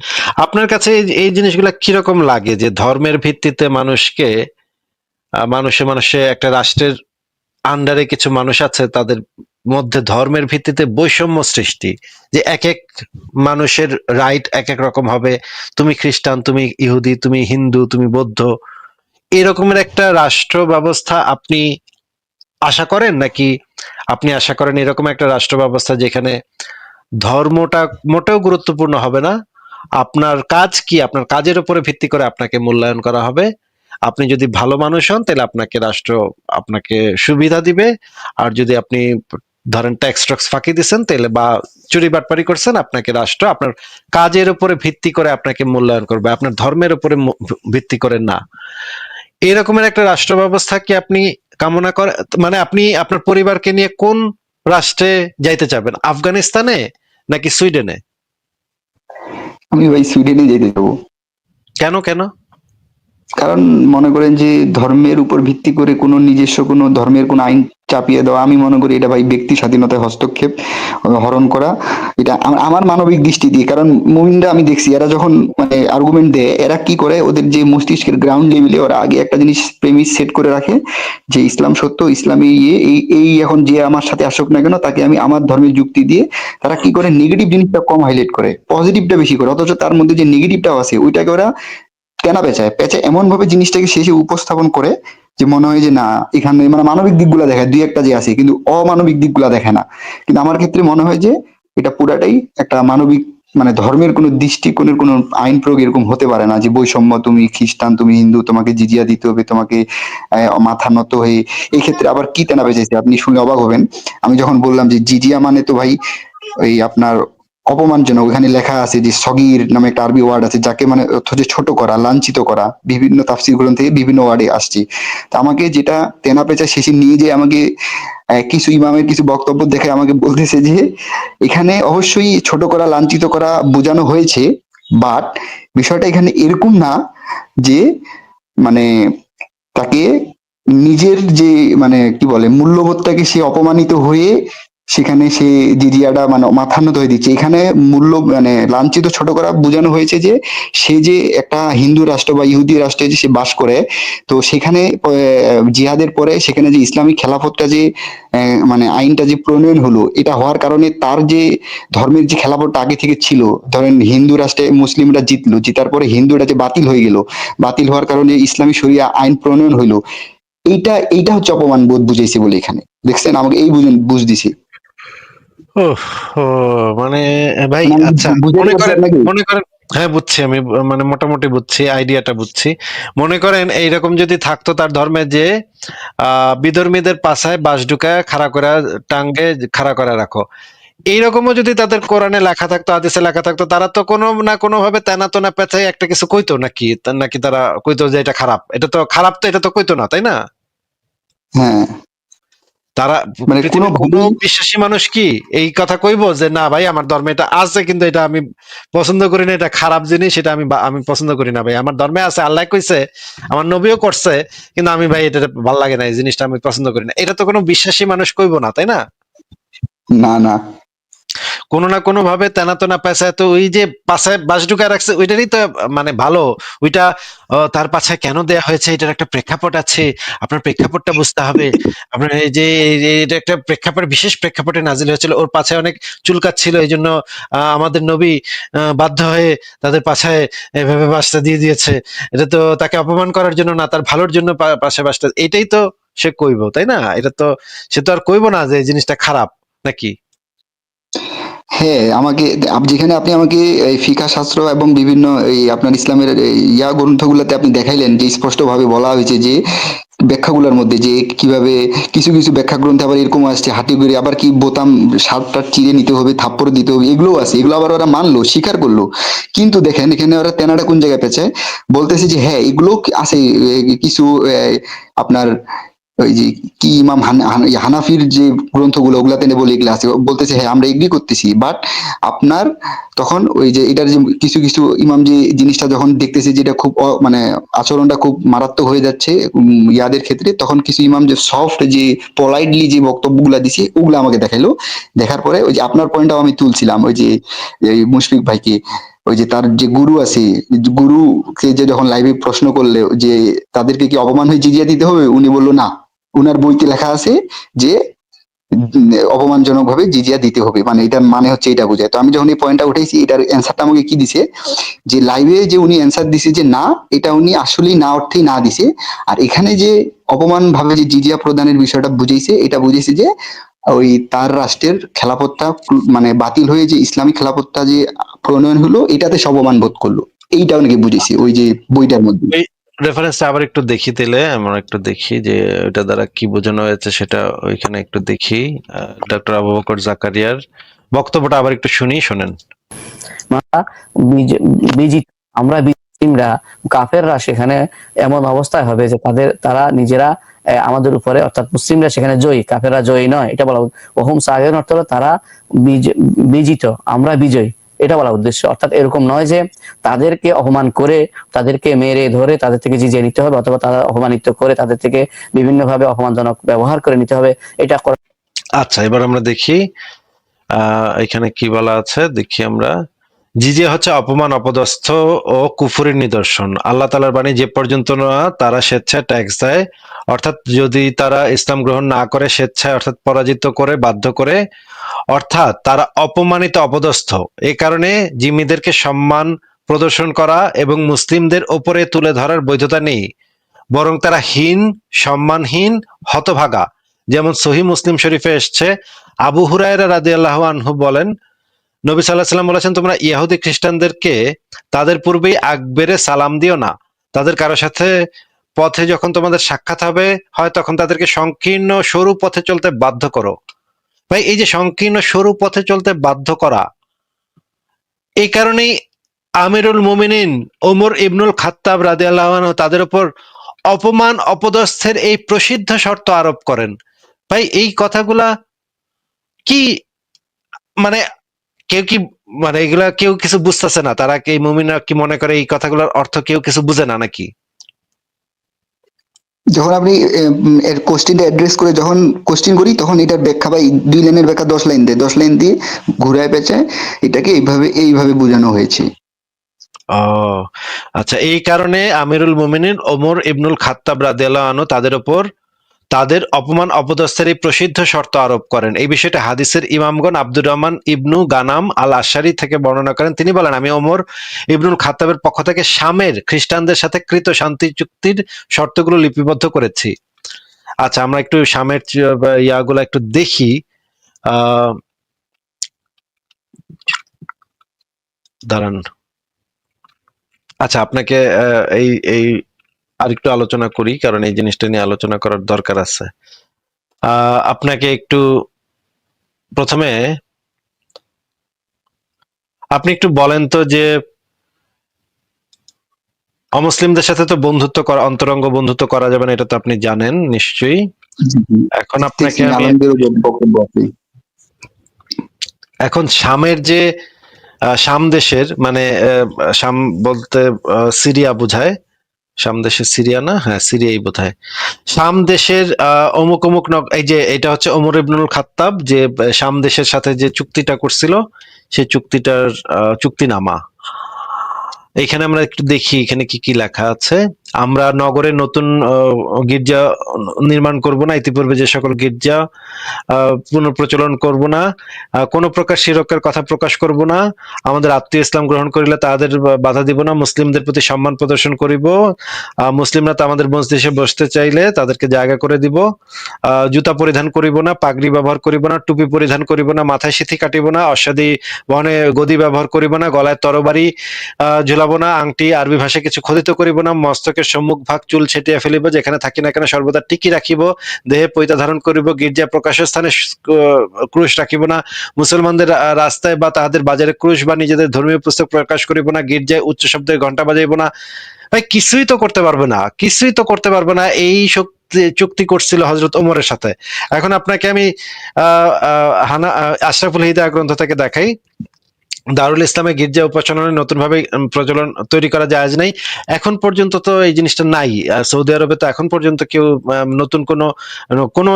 আপনার কাছে এই জিনিসগুলা কিরকম লাগে যে ধর্মের ভিত্তিতে মানুষকে, মানুষে মানুষে একটা রাষ্ট্রের আন্ডারে কিছু মানুষ আছে তাদের মধ্যে ধর্মের ভিত্তিতে বৈষম্য সৃষ্টি, যে এক এক মানুষের রাইট এক এক রকম হবে, তুমি খ্রিস্টান, তুমি ইহুদি, তুমি হিন্দু, তুমি বৌদ্ধ, এরকমের একটা রাষ্ট্র ব্যবস্থা আপনি আশা করেন নাকি? আপনি আশা করেন এরকম একটা রাষ্ট্র ব্যবস্থা যেখানে ধর্মটা মোটেও গুরুত্বপূর্ণ হবে না, আপনার কাজ কি, আপনার কাজের উপরে ভিত্তি করে আপনাকে মূল্যায়ন করা হবে, আপনি যদি ভালো মানুষ হন তাহলে আপনাকে রাষ্ট্র আপনাকে সুবিধা দিবে, আর যদি আপনি ধরেন ট্যাক্স ট্যাক্স ফাঁকি দিচ্ছেন তাহলে বা চুরি বাটপারি করছেন, আপনাকে রাষ্ট্র আপনার কাজের উপরে ভিত্তি করে আপনাকে মূল্যায়ন করবে, আপনার ধর্মের উপরে ভিত্তি করে না। এরকমের একটা রাষ্ট্র ব্যবস্থা কি আপনি কামনা করেন? মানে আপনি আপনার পরিবারকে নিয়ে কোন রাষ্ট্রে যাইতে চাবেন, আফগানিস্তানে নাকি সুইডেনে? আমি ভাই সুইডেনে যেতে দেবো। কেন কেন? কারণ মনে করেন যে ধর্মের উপর ভিত্তি করে কোনো নিজস্ব কোনো ধর্মের কোনো আইন চাপিয়ে দেওয়া, আমি মনে করি এটা ভাই ব্যক্তি স্বাধীনতায় হস্তক্ষেপ, হরণ করা। এটা আমার মানবিক দৃষ্টি দিয়ে, কারণ মুমিনরা আমি দেখছি এরা যখন মানে আর্গুমেন্ট দেয়, এরা কি করে ওদের যে মস্তিষ্কের গ্রাউন্ড লেভেলে ওরা আগে একটা জিনিস প্রেমিস সেট করে রাখে যে ইসলাম সত্য, ইসলামী এই এখন যে আমার সাথে আসুক না কেন তাকে আমি আমার ধর্মের যুক্তি দিয়ে, তারা কি করে নেগেটিভ জিনিসটা কম হাইলাইট করে, পজিটিভটা বেশি করে, অথচ তার মধ্যে যে নেগেটিভটাও আছে ওইটাকে ওরা কেনা পেঁচায় পেঁচে এমন ভাবে জিনিসটাকে শেষে উপস্থাপন করে যে মনে হয় যে না এখানে মানে মানবিক দিকগুলো দেখায় দুই একটা যে আছে, কিন্তু অমানবিক দিকগুলো দেখে না। কিন্তু আমার ক্ষেত্রে মনে হয় যে এটা পুরাটাই একটা মানবিক, মানে ধর্মের কোনো দৃষ্টিকোণের কোনো আইন প্রয়োগ এরকম হতে পারে না যে বৈষম্য, তুমি খ্রিস্টান তুমি হিন্দু তোমাকে জিজিয়া দিতে হবে, তোমাকে মাথা নত হয়ে। এই ক্ষেত্রে আবার কি তেনা বেঁচেছে আপনি শুনে অবাক হবেন। আমি যখন বললাম যে জিজিয়া মানে তো ভাই ওই আপনার অপমানজনক, ওখানে লেখা আছে যে সগির নামে একটা আরবি ওয়ার্ড আছে যাকে মানে অর্থ যে ছোট করা, লাঞ্ছিত করা, বিভিন্ন তাফসীর গ্রন্থে বিভিন্ন ওয়ার্ডে আসছে। তো আমাকে যেটা তেনা পেঁচা শেষে নিয়ে যে আমাকে কিছু ইমামের কিছু বক্তব্য দেখে আমাকে বলতেছে যে এখানে অবশ্যই ছোট করা লাঞ্ছিত করা বোঝানো হয়েছে, বাট বিষয়টা এখানে এরকম না যে মানে তাকে নিজের যে মানে কি বলে মূল্যবোধটাকে সে অপমানিত হয়ে সেখানে সে জিজিয়াটা মানে মাথা নত হয়ে দিচ্ছে। এখানে মূল্য মানে লাঞ্ছিত ছোট করা বোঝানো হয়েছে যে সে যে একটা হিন্দু রাষ্ট্র বা ইহুদি রাষ্ট্রে যে সে বাস করে, তো সেখানে জিহাদের পরে সেখানে যে ইসলামিক খেলাফতটা যে মানে আইনটা যে প্রণয়ন হলো, এটা হওয়ার কারণে তার যে ধর্মের যে খেলাফতটা আগে থেকে ছিল, ধরেন হিন্দু রাষ্ট্রে মুসলিমরা জিতলো, জিতার পরে হিন্দুটা যে বাতিল হয়ে গেল, বাতিল হওয়ার কারণে ইসলামী শরিয়া আইন প্রণয়ন হইলো, এইটা হচ্ছে অপমান বোধ বুঝাইছে বলে এখানে দেখছেন আমাকে এই বুঝ দিছে। ওহ! ও মানে ভাই মানে আমি আচ্ছা বুঝাইতে মনে পারছি করেন আপনাকে। মনে করেন হ্যাঁ বুঝছি আমি মানে মোটামুটি বুঝছি আইডিয়াটা বুঝছি। মনে করেন এইরকম যদি থাকতো তার ধর্মে যে বিধর্মীদের পাছায় বাঁশ ঢুকায় খাড়া করে টাঙ্গে খাড়া করে রাখো। এইরকমও যদি তাদের কোরআনে লেখা থাকতো হাদিসে লেখা থাকতো তারা তো কোনো না কোনো ভাবে তেনা তোনা পেঁচাই একটা কিছু কইতো নাকি নাকি তারা কইতো যে এটা খারাপ, এটা তো খারাপ, তো এটা তো কইতো না তাই না? হ্যাঁ, তারা মানে পৃথিবীর কোনো কোনোভাবেই। বিশ্বাসী মানুষ কি এই কথা কইবো যে না ভাই আমার ধর্মে এটা আছে কিন্তু এটা আমি পছন্দ করি না, এটা খারাপ জিনিস, এটা আমি পছন্দ করি না ভাই, আমার ধর্মে আছে, আল্লাহ কইছে, আমার নবীও করছে, কিন্তু আমি ভাই এটা ভালো লাগে না, এই জিনিসটা আমি পছন্দ করি না, এটা তো কোনো বিশ্বাসী মানুষ কইবো না তাই না? না না। কোনো না কোনো ভাবে তেনা তেনা পেঁচায় তো ওই যে পাছায় বাঁশ ঢুকায় রাখছে ওইটারই তো মানে ভালো। ওইটা তার পাছায় কেন দেয়া হয়েছে এটার একটা প্রেক্ষাপট আছে, আপনার প্রেক্ষাপটটা বুঝতে হবে। আপনার এই যে এটা একটা প্রেক্ষাপট, বিশেষ প্রেক্ষাপটে নাজিল হয়েছিল, ওর পাছায় অনেক চুলকাচ্ছিল, এই জন্য আমাদের নবী বাধ্য হয়ে তাদের পাছায় এভাবে বাঁশটা দিয়ে দিয়েছে। এটা তো তাকে অপমান করার জন্য না, তার ভালোর জন্য পাশে বাঁশটা, এটাই তো সে কইবো তাই না? এটা তো সে তো আর কইবো না যে এই জিনিসটা খারাপ নাকি? হ্যাঁ, আমাকে যেখানে আপনি আমাকে এই ফিকহ শাস্ত্র এবং বিভিন্ন এই আপনার ইসলামের এই গ্রন্থগুলোতে আপনি দেখাইলেন যে স্পষ্টভাবে বলা হয়েছে যে ব্যাখ্যাগুলোর মধ্যে যে কিভাবে কিছু কিছু ব্যাখ্যা গ্রন্থে আবার এরকম আসছে হাঁটি করে আবার কি বোতাম শার্টটা চিরে নিতে হবে, থাপ্পড় দিতে হবে, এগুলোও আছে, এগুলো আবার ওরা মানলো স্বীকার করলো। কিন্তু দেখেন এখানে ওরা তেনাটা কোন জায়গায় পেয়েছে, বলতেছে যে হ্যাঁ এগুলো আছে কিছু আপনার ওই যে কি ইমাম হানাফির যে গ্রন্থগুলো ওগুলাতে বলে এগুলো আছে, বলতেছে হ্যাঁ আমরা এগ্রি করতেছি, বাট আপনার তখন ওই যে এটার যে কিছু কিছু ইমাম যে জিনিসটা যখন দেখতেছে যে এটা খুব মানে আচরণটা খুব মারাত্মক হয়ে যাচ্ছে ইয়াদের ক্ষেত্রে, তখন কিছু ইমাম যে সফট যে পলাইটলি যে বক্তব্যগুলা দিছে ওগুলো আমাকে দেখাইলো। দেখার পরে ওই যে আপনার পয়েন্টটাও আমি তুলছিলাম, ওই যে এই মুশফিক ভাইকে, ওই যে তার যে গুরু আছে, গুরুকে যে যখন লাইভে প্রশ্ন করলে যে তাদেরকে কি অপমান হয়ে জিজিয়া দিতে হবে, উনি বললো না, উনার বইতে লেখা আছে যে অপমানজনক ভাবে জিজিয়া দিতে হবে, মানে এটার মানে হচ্ছে এটা বোঝায়। তো আমি যখন এই পয়েন্টটা উঠেছি এটার অ্যান্সারটা আমাকে কি দিছে, যে লাইভে যে উনি অ্যান্সার দিছে যে না, এটা উনি আসলেই না অর্থেই না দিছে। আর এখানে যে অপমান ভাবে যে জিজিয়া প্রদানের বিষয়টা বুঝেছে, এটা বুঝেছে যে ওই তার রাষ্ট্রের খেলাফতটা মানে বাতিল হয়ে যে ইসলামিক খেলাফতটা যে প্রণয়ন হলো এটাতে সে অপমান বোধ করলো, এইটা অনেকে বুঝেছি ওই যে বইটার মধ্যে। এই রেফারেন্সটা আবার একটু দেখি তাহলে, আমরা একটু দেখি যে ওইটা দ্বারা কি বোঝানো হয়েছে সেটা ওইখানে একটু দেখি। ডক্টর আবু বকর জাকারিয়ার বক্তব্যটা আবার একটু শুনি, শোনেন। আমরা বিজিত, আমরা মুসলিমরা কাফেররা সেখানে এমন অবস্থায় হবে যে তারা নিজেরা আমাদের উপরে, অর্থাৎ মুসলিমরা সেখানে জয়ী, কাফেররা জয়ী নয়, এটা বলা। ওহুম সাগের অর্থ হলো তারা বিজিত, আমরা বিজয়ী, এটা বলা উদ্দেশ্য। অর্থাৎ এরকম নয় যে তাদেরকে অপমান করে, তাদেরকে মেরে ধরে তাদের থেকে জিজিয়ে নিতে হবে, অথবা তারা অপমানিত করে তাদের থেকে বিভিন্নভাবে অপমানজনক ব্যবহার করে নিতে হবে, এটা আচ্ছা, এবার আমরা দেখি এখানে কি বলা আছে, দেখি আমরা। জিজিয়া হচ্ছে অপমান, অপদস্থ ও কুফুরির নিদর্শন। আল্লাহ তাআলার বাণী যে পর্যন্ত না তারা স্বেচ্ছায় ট্যাক্স দেয়, অর্থাৎ যদি তারা ইসলাম গ্রহণ না করে স্বেচ্ছায়, অর্থাৎ পরাজিত করে, বাধ্য করে, অর্থাৎ তারা অপমানিত, অপদস্থ। এ কারণে জিম্মিদেরকে সম্মান প্রদর্শন করা এবং মুসলিমদের ওপরে তুলে ধরার বৈধতা নেই, বরং তারা হীন, সম্মানহীন, হতভাগা। যেমন সহিহ মুসলিম শরীফে এসছে, আবু হুরায়রা রাদিয়াল্লাহু আনহু বলেন, নবী সাল্লাল্লাহু আলাইহি ওয়াসাল্লাম বলেছেন, তোমরা ইহুদি খ্রিস্টানদেরকে তাদের পূর্বেই আগ বেড়ে সালাম দিও না। তাদের কারো সাথে পথে যখন তোমাদের সাক্ষাৎ হয় তখন তাদেরকে সংকীর্ণ সরু পথে চলতে বাধ্য করো। ভাই, এই যে সংকীর্ণ সরু পথে চলতে বাধ্য করা, এই কারণেই আমিরুল মুমিনিন ওমর ইবনুল খাত্তাব রাদিয়াল্লাহু আনহু তাদের উপর অপমান, অপদস্থের এই প্রসিদ্ধ শর্ত আরোপ করেন। ভাই, এই কথাগুলা কি, মানে কেউ কি, মানে এগুলা কেউ কিছু বুঝতেছে না? তারা কি, এই মুমিনরা কি মনে করে এই কথাগুলোর অর্থ কেউ কিছু বুঝে না নাকি? যখন আপনি এর কোশ্চেনটা অ্যাড্রেস করে যখন কোশ্চেন করি, তখন এটার ব্যাখ্যা বা 2 লাইনের ব্যাখ্যা 10 লাইন দেয়, 10 লাইন দিয়ে ঘুরায় পেঁচায় এটাকে এইভাবে বোঝানো হয়েছে। ও আচ্ছা, এই কারণে আমিরুল মুমিনিন ওমর ইবনুল খাত্তাব রাদিয়াল্লাহু আনহু তাদের উপর তাদের অপমান, অপদস্থের এই প্রসিদ্ধ শর্ত আরোপ করেন। এই বিষয়টা হাদিসের ইমামগণ আব্দুর রহমান ইবনু গানাম আল আশারি থেকে বর্ণনা করেন। তিনি বলেন, আমি ওমর ইবনুল খাত্তাবের পক্ষ থেকে শামের খ্রিস্টানদের সাথে কৃত শান্তি চুক্তির শর্তগুলো লিপিবদ্ধ করেছি। আচ্ছা, আমরা একটু শামের ইয়াগুলো একটু দেখি। আহ দাঁড়ান। আচ্ছা, আপনাকে এই এই আরেকটু আলোচনা করি, কারণ এই জিনিসটা নিয়ে আলোচনা করার দরকার আছে। আপনাকে একটু প্রথমে আপনি একটু বলেন তো যে অমুসলিমদের সাথে তো বন্ধুত্ব করা, অন্তরঙ্গ বন্ধুত্ব করা যাবে না, এটা তো আপনি জানেন নিশ্চয়ই। এখন আপনাকে আমি আলমগীর বক্তব্য আছে। এখন শামের যে শাম দেশের, মানে শাম বলতে সিরিয়া বোঝায়। শাম দেশের সিরিয়া না, হ্যাঁ সিরিয়াই বোধহয়। শাম দেশের অমুক অমুক এই যে এটা হচ্ছে ওমর ইবনুল খাত্তাব যে শাম দেশের সাথে যে চুক্তিটা করছিল, সেই চুক্তিটার চুক্তিনামা। এখানে আমরা একটু দেখি এখানে কি কি লেখা আছে। আমরা নগরে নতুন গির্জা নির্মাণ করব না, ইতিপূর্বে যে সকল গির্জা পুনঃপ্রচলন করব না, কোন প্রকার শিরকের কথা প্রকাশ করব না, আমাদের আত্মীয় ইসলাম গ্রহণ করিলে তাদের বাধা দিব না, মুসলিমদের প্রতি সম্মান প্রদর্শন করিব, মুসলিমরা তো আমাদের মজলিসে বসতে চাইলে তাদেরকে জায়গা করে দিব, জুতা পরিধান করিব না, পাগড়ি ব্যবহার করিব না, টুপি পরিধান করিব না, মাথায় সিথি কাটিব না, অস্বাদী বহনে গদি ব্যবহার করিব না, গলায় তরবারি ঝুলাবো না, আংটি আরবি ভাষায় কিছু খোদিত করিব না, মস্তকের সম্মুখ ভাগ চুল ছেটিয়া ফেলিব, যেখানে থাকি না কেন সর্বদা টিকি রাখিব, দেহে পৈতা ধারণ করিব, গির্জা প্রকাশ্য স্থানে ক্রুশ রাখিব না, মুসলমানদের রাস্তায় বা তাহাদের বাজারে ক্রুশ বা নিজেদের ধর্মীয় পুস্তক প্রকাশ করিব না, গির্জায় উচ্চ শব্দে ঘন্টা বাজাইব না। ভাই, কিছুই তো করতে পারবে না, কিছুই তো করতে পারবে না। এই চুক্তি করছিল হযরত ওমরের সাথে। এখন আপনাকে আমি আশরাফুল হিদায়াহ গ্রন্থ থেকে দেখাই, দারুল ইসলামে গির্জা উপাসনার নতুন ভাবে প্রচলন তৈরি করা জায়েজ নাই। এখন পর্যন্ত তো এই জিনিসটা নাই। সৌদি আরবে তো এখন পর্যন্ত কেউ নতুন কোনো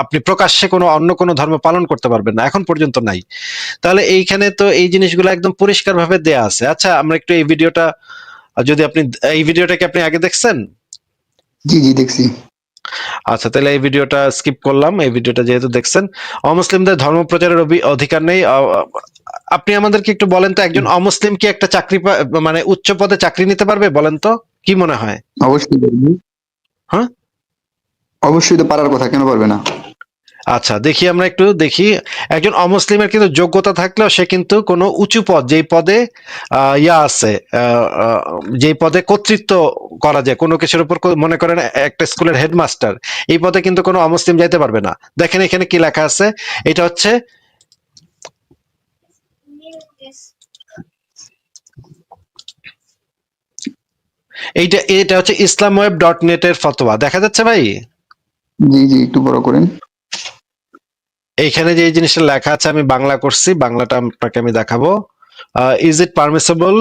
আপনি প্রকাশ্যে কোনো অন্য কোনো ধর্ম পালন করতে পারবেন না, এখন পর্যন্ত নাই। তাহলে এইখানে তো এই জিনিসগুলো একদম পরিষ্কার ভাবে দেয়া আছে। আচ্ছা, আমরা একটু এই ভিডিওটা, যদি আপনি এই ভিডিওটা কি আপনি আগে দেখছেন? জি জি দেখছি। আচ্ছা, তাহলে এই ভিডিওটা স্কিপ করলাম। এই ভিডিওটা যেহেতু দেখছেন, অমুসলিমদের ধর্ম প্রচারের অধিকার নেই। আপনি আমাদেরকে একটু বলেন তো, একজন অমুসলিম কি একটা চাকরি মানে উচ্চ পদে চাকরি নিতে পারবে? বলেন তো, কি মনে হয়? অবশ্যই পারবে। হ্যাঁ, অবশ্যই তো পারার কথা, কেন পারবে না? আচ্ছা, দেখি আমরা একটু দেখি। একজন অমুসলিমের কিন্তু যোগ্যতা থাকলেও সে কিন্তু কোনো উঁচু পদ, যেই পদে ইয়া আছে, যেই পদে কর্তৃত্ব করা যায় কোনো কিছুর উপর, মনে করেন একটা স্কুলের হেডমাস্টার, এই পদে কিন্তু কোনো অমুসলিম যাইতে পারবে না। দেখেন এখানে কি লেখা আছে, এটা হচ্ছে এটা হচ্ছে islamweb.net এর ফতোয়া। দেখা যাচ্ছে ভাই? জি জি, একটু বড় করেন। এইখানে যে এই জিনিসটা লেখা আছে আমি বাংলা করছি, বাংলাটা আপনাকে আমি দেখাবো। Is it permissible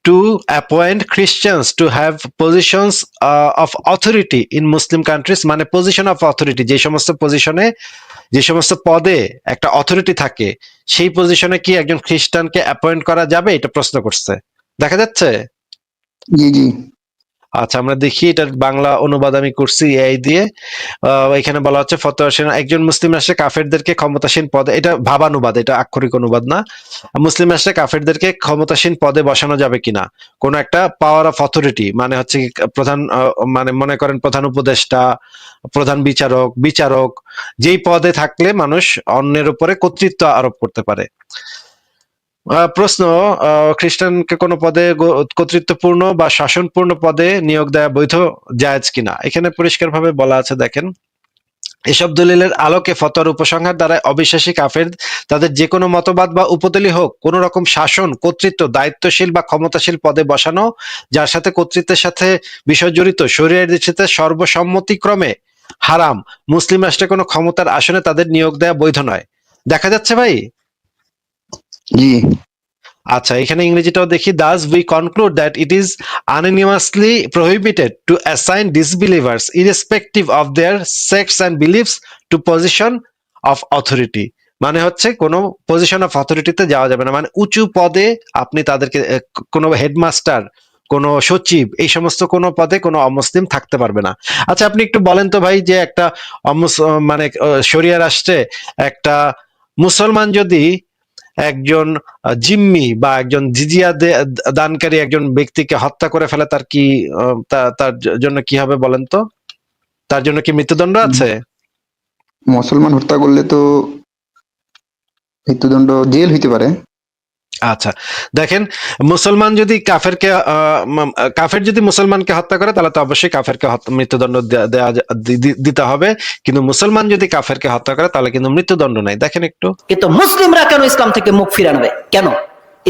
two appoint খ্রিস্টানস to have positions of authority in Muslim countries, মানে পজিশন অফ অথরিটি, যে সমস্ত পজিশনে, যে সমস্ত পদে একটা অথরিটি থাকে, সেই পজিশনে কি একজন খ্রিস্টানকে অ্যাপয়েন্ট করা যাবে, এটা প্রশ্ন করছে। দেখা যাচ্ছে? জি জি। আচ্ছা, আমরা দেখি এটার বাংলা অনুবাদ আমি করছি এআই দিয়ে। এখানে বলা হচ্ছে ফতোয়া সেনা একজন মুসলিম রাষ্ট্রে কাফেরদেরকে ক্ষমতাসীন পদে, এটা ভাবানুবাদ, এটা আক্ষরিক অনুবাদ না। মুসলিম রাষ্ট্রে কাফেরদেরকে ক্ষমতাসীন পদে বসানো যাবে কিনা, কোন একটা পাওয়ার অফ অথরিটি, মানে হচ্ছে কি প্রধান, মানে মনে করেন প্রধান উপদেষ্টা, প্রধান বিচারক, বিচারক, যেই পদে থাকলে মানুষ অন্যের উপরে কর্তৃত্ব আরোপ করতে পারে। প্রশ্ন, খ্রিস্টানকে কোনো পদে কর্তৃত্বপূর্ণ বা শাসনপূর্ণ পদে নিয়োগ দেওয়া বৈধ, জায়েজ কিনা? এখানে পরিষ্কারভাবে বলা আছে, দেখেন, এসব দলিলের আলোকে ফতোয়ার উপসংহার দ্বারা অবিশ্বাসী কাফের তাদের যে কোনো মতবাদ বা উপদলি হোক কোন রকম শাসন, কর্তৃত্ব, দায়িত্বশীল বা ক্ষমতাশীল পদে বসানো, যার সাথে কর্তৃত্বের সাথে বিষয় জড়িত, শরীয়তের দৃষ্টিতে সর্বসম্মতিক্রমে হারাম। মুসলিম রাষ্ট্রে কোনো ক্ষমতার আসনে তাদের নিয়োগ দেওয়া বৈধ নয়। দেখা যাচ্ছে ভাই? জি আচ্ছা, এখানে ইংরেজিটাও দেখি। Das we conclude that it is unanimously prohibited to assign disbelievers irrespective of their sects and beliefs to position of authority, মানে হচ্ছে কোনো পজিশন অফ অথরিটিতে যাওয়া যাবে না, মানে উঁচু পদে আপনি তাদেরকে কোনো হেডমাস্টার, কোনো সচিব, এই সমস্ত কোনো পদে কোনো অমুসলিম থাকতে পারবে না। আচ্ছা, আপনি একটু বলেন তো ভাই, যে একটা মানে শরিয়া রাষ্ট্রে একটা মুসলমান যদি একজন জিম্মি বা একজন জিজিয়া দানকারী একজন ব্যক্তিকে হত্যা করে ফেলে, তার কি তার জন্য কি হবে বলেন তো? তার জন্য কি মৃত্যুদণ্ড আছে? মুসলমান হত্যা করলে তো মৃত্যুদণ্ড, জেল হইতে পারে। আচ্ছা, দেখেন, মুসলমান যদি কাফেরকে কাফের যদি মুসলমানকে হত্যা করে, তাহলে তো অবশ্যই কাফেরকে মৃত্যুদণ্ড দিতে হবে, কিন্তু মুসলমান যদি কাফেরকে হত্যা করে, তাহলে কিন্তু মৃত্যুদণ্ড নাই। দেখেন একটু, কিন্তু মুসলিমরা কেন ইসলাম থেকে মুখ ফিরাবে? কেন?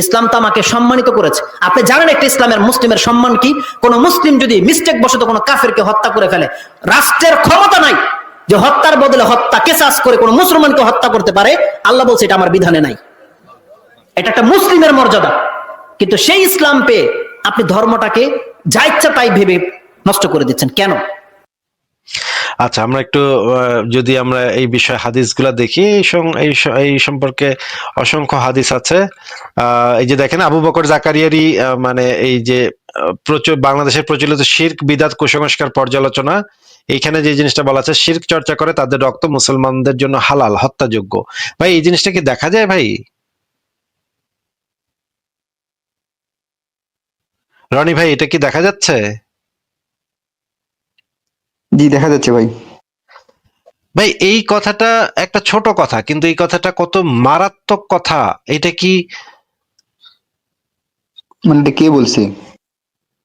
ইসলাম তো আমাকে সম্মানিত করেছে। আপনি জানেন একটা ইসলামের মুসলিমের সম্মান কি? কোন মুসলিম যদি মিস্টেক বশত কোনো কাফেরকে হত্যা করে ফেলে, রাষ্ট্রের ক্ষমতা নাই যে হত্যার বদলে হত্যা কেসাস করে কোন মুসলমানকে হত্যা করতে পারে। আল্লাহ বলছে এটা আমার বিধানে নাই। এটা একটা মুসলিমের মর্যাদা। কিন্তু সেই ইসলাম পেয়ে আপনি ধর্মটাকে যা ইচ্ছা তাই ভেবে নষ্ট করে দিচ্ছেন কেন? আচ্ছা, আমরা একটু যদি আমরা এই বিষয়ে হাদিসগুলা দেখি, এই সম্পর্কে অসংখ্য হাদিস আছে। এই যে দেখেন, আবু বকর জাকারিয়ারই মানে এই যে প্রচুর বাংলাদেশের প্রচলিত শিরক, বিদআত, কুসংস্কার পর্যালোচনা, এইখানে যে জিনিসটা বলা আছে, শিরক চর্চা করে তাদের রক্ত মুসলমানদের জন্য হালাল, হত্যাযোগ্য। ভাই, এই জিনিসটা কি দেখা যায় ভাই? রনি ভাই, এটা কি দেখা যাচ্ছে? জি দেখা যাচ্ছে ভাই। ভাই, এই কথাটা একটা ছোট কথা, কিন্তু এই কথাটা কত মারাত্মক কথা। এটা কি, মানে এটা কে বলছে?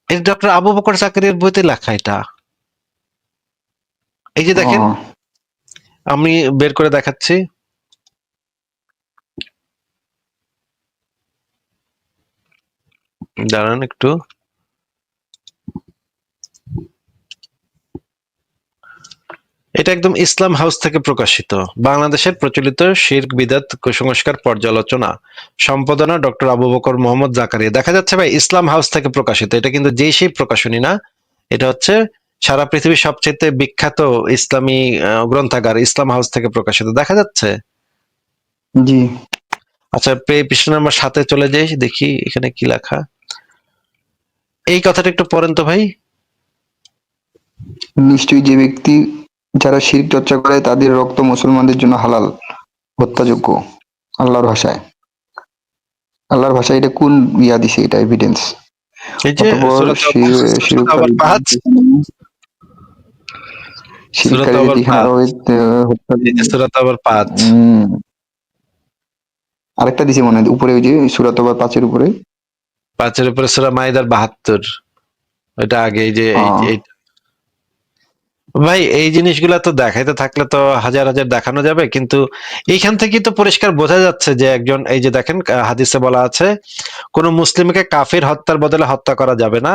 এটা ডক্টর আবু বকর জাকারিয়ার বইতে লেখা। এটা এই যে দেখেন, ও, আমি বের করে দেখাচ্ছি। দাঁড়ান একটু। এটা একদম ইসলাম হাউস থেকে প্রকাশিত, বাংলাদেশের প্রচলিত শিরক, বিদআত, কুসংস্কার পর্যালোচনা, সম্পাদনা ডক্টর আবু বকর মোহাম্মদ জাকারিয়া। দেখা যাচ্ছে ভাই, ইসলাম হাউস থেকে প্রকাশিত। এটা কিন্তু যেই সেই প্রকাশনী না, এটা হচ্ছে সারা পৃথিবীর সবচেয়ে বিখ্যাত ইসলামী গ্রন্থাগার ইসলাম হাউস থেকে প্রকাশিত। দেখা যাচ্ছে? জি। আচ্ছা, পৃষ্ঠা নাম্বার 7-এ চলে যাই, দেখি এখানে কি লেখা। এই কথাটা একটু পড়েন তো ভাই। নিশ্চয়ই যে ব্যক্তি যারা শিরক চর্চা করে তাদের রক্ত মুসলমানদের জন্য হালাল, হত্যাযোগ্য। আল্লাহর ভাষায়, আল্লাহর ভাষায় এটা কোন ইয়া দিছে, এটা এভিডেন্স? এই যে অতঃপর সূরা তাওবার 5, সূরা শিরককারী তাওবার যেখানে 5, হত্যা। এই যে সূরা তাওবার 5, আরেকটা দিছে মনে হয় উপরে, ওই যে সূরা তওবার 5-এর উপরে। 5-এর উপরে সূরা মাইদার 72, এটা আগে। এই যে এই ভাই, এই জিনিসগুলা তো দেখাইতে থাকলে তো হাজার হাজার দেখানো যাবে, কিন্তু এইখান থেকে তো পরিষ্কার বোঝা যাচ্ছে যে একজন, এই যে দেখেন, হাদিসে বলা আছে কোন মুসলিমকে কাফির হত্যার বদলে হত্যা করা যাবে না।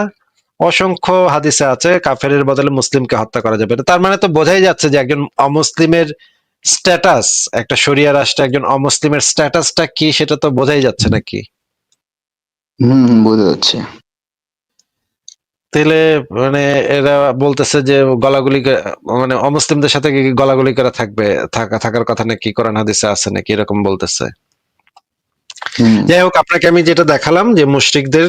অসংখ্য হাদিসে আছে কাফেরের বদলে মুসলিমকে হত্যা করা যাবে না। তার মানে তো বোঝাই যাচ্ছে যে একজন অমুসলিমের স্ট্যাটাস, একটা শরিয়া রাষ্ট্রে একজন অমুসলিমের স্ট্যাটাসটা কি সেটা তো বোঝাই যাচ্ছে নাকি? বোঝা যাচ্ছে। তাহলে মানে এরা বলতেছে যে মানে অমুসলিমদের সাথে কি গলাগুলি করে থাকার কথা নাকি কোরআন হাদিসে আছে নাকি এরকম বলতেছে। যাই হোক, আপনাকে আমি যেটা দেখালাম যে মুশরিকদের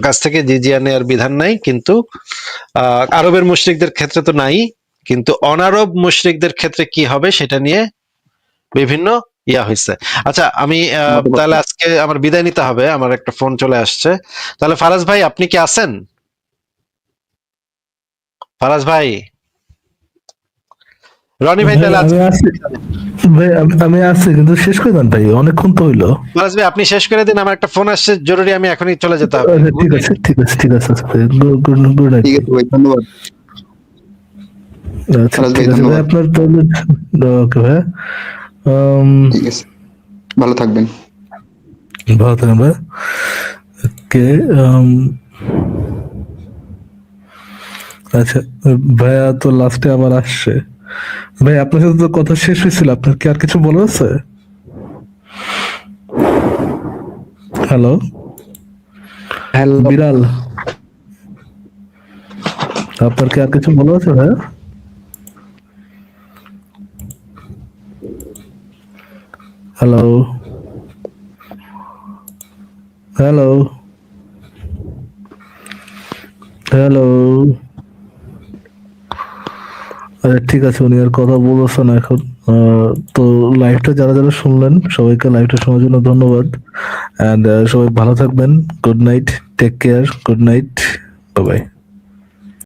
কাছ থেকে জিজিয়া নেয়ার বিধান নাই, কিন্তু আরবের মুশরিকদের ক্ষেত্রে তো নাই, কিন্তু অনারব মুশরিকদের ক্ষেত্রে কি হবে সেটা নিয়ে বিভিন্ন ইয়া হয়েছে। আচ্ছা, আমি তাহলে আজকে আমার বিদায় নিতে হবে, আমার একটা ফোন চলে আসছে। তাহলে ফারাজ ভাই, আপনি কি আছেন? ফারাজ ভাই, রনি ভাই, ভাই তাহলে আমি আছি, ভাই আমি আছি, কিন্তু শেষ করে দেন ভাই, অনেকক্ষণ তো হইলো। ফারাজ ভাই আপনি শেষ করে দিন, আমার একটা ফোন আসছে জরুরি, আমি এখনই চলে যেতে হবে। আচ্ছা, ঠিক আছে ঠিক আছে ঠিক আছে ভাই, গুড নাইট। ঠিক আছে ভাই, ধন্যবাদ। আচ্ছা ফারাজ ভাই, ঠিক আছে ভাই, ধন্যবাদ। আপনার তাহলে ওকে ভাই, ঠিক আছে, ভালো থাকবেন। ভালো থাকেন ভাই। ওকে, আচ্ছা ভাইয়া তো লাস্টে আবার আসছে। ভাই আপনার সাথে তো কথা শেষ হয়েছিল, আপনার কি আর কিছু বলার আছে? হ্যালো হ্যালো, বিড়াল, আপনার কি আর কিছু বলার আছে ভাইয়া? হ্যালো হ্যালো হ্যালো, আচ্ছা ঠিক আছে, উনি আর কথা বলছে না এখন। তো লাইভটা যারা যারা শুনলেন সবাইকে লাইভটা শোনার জন্য ধন্যবাদ, অ্যান্ড সবাই ভালো থাকবেন। Good night, take care, good night, bye by.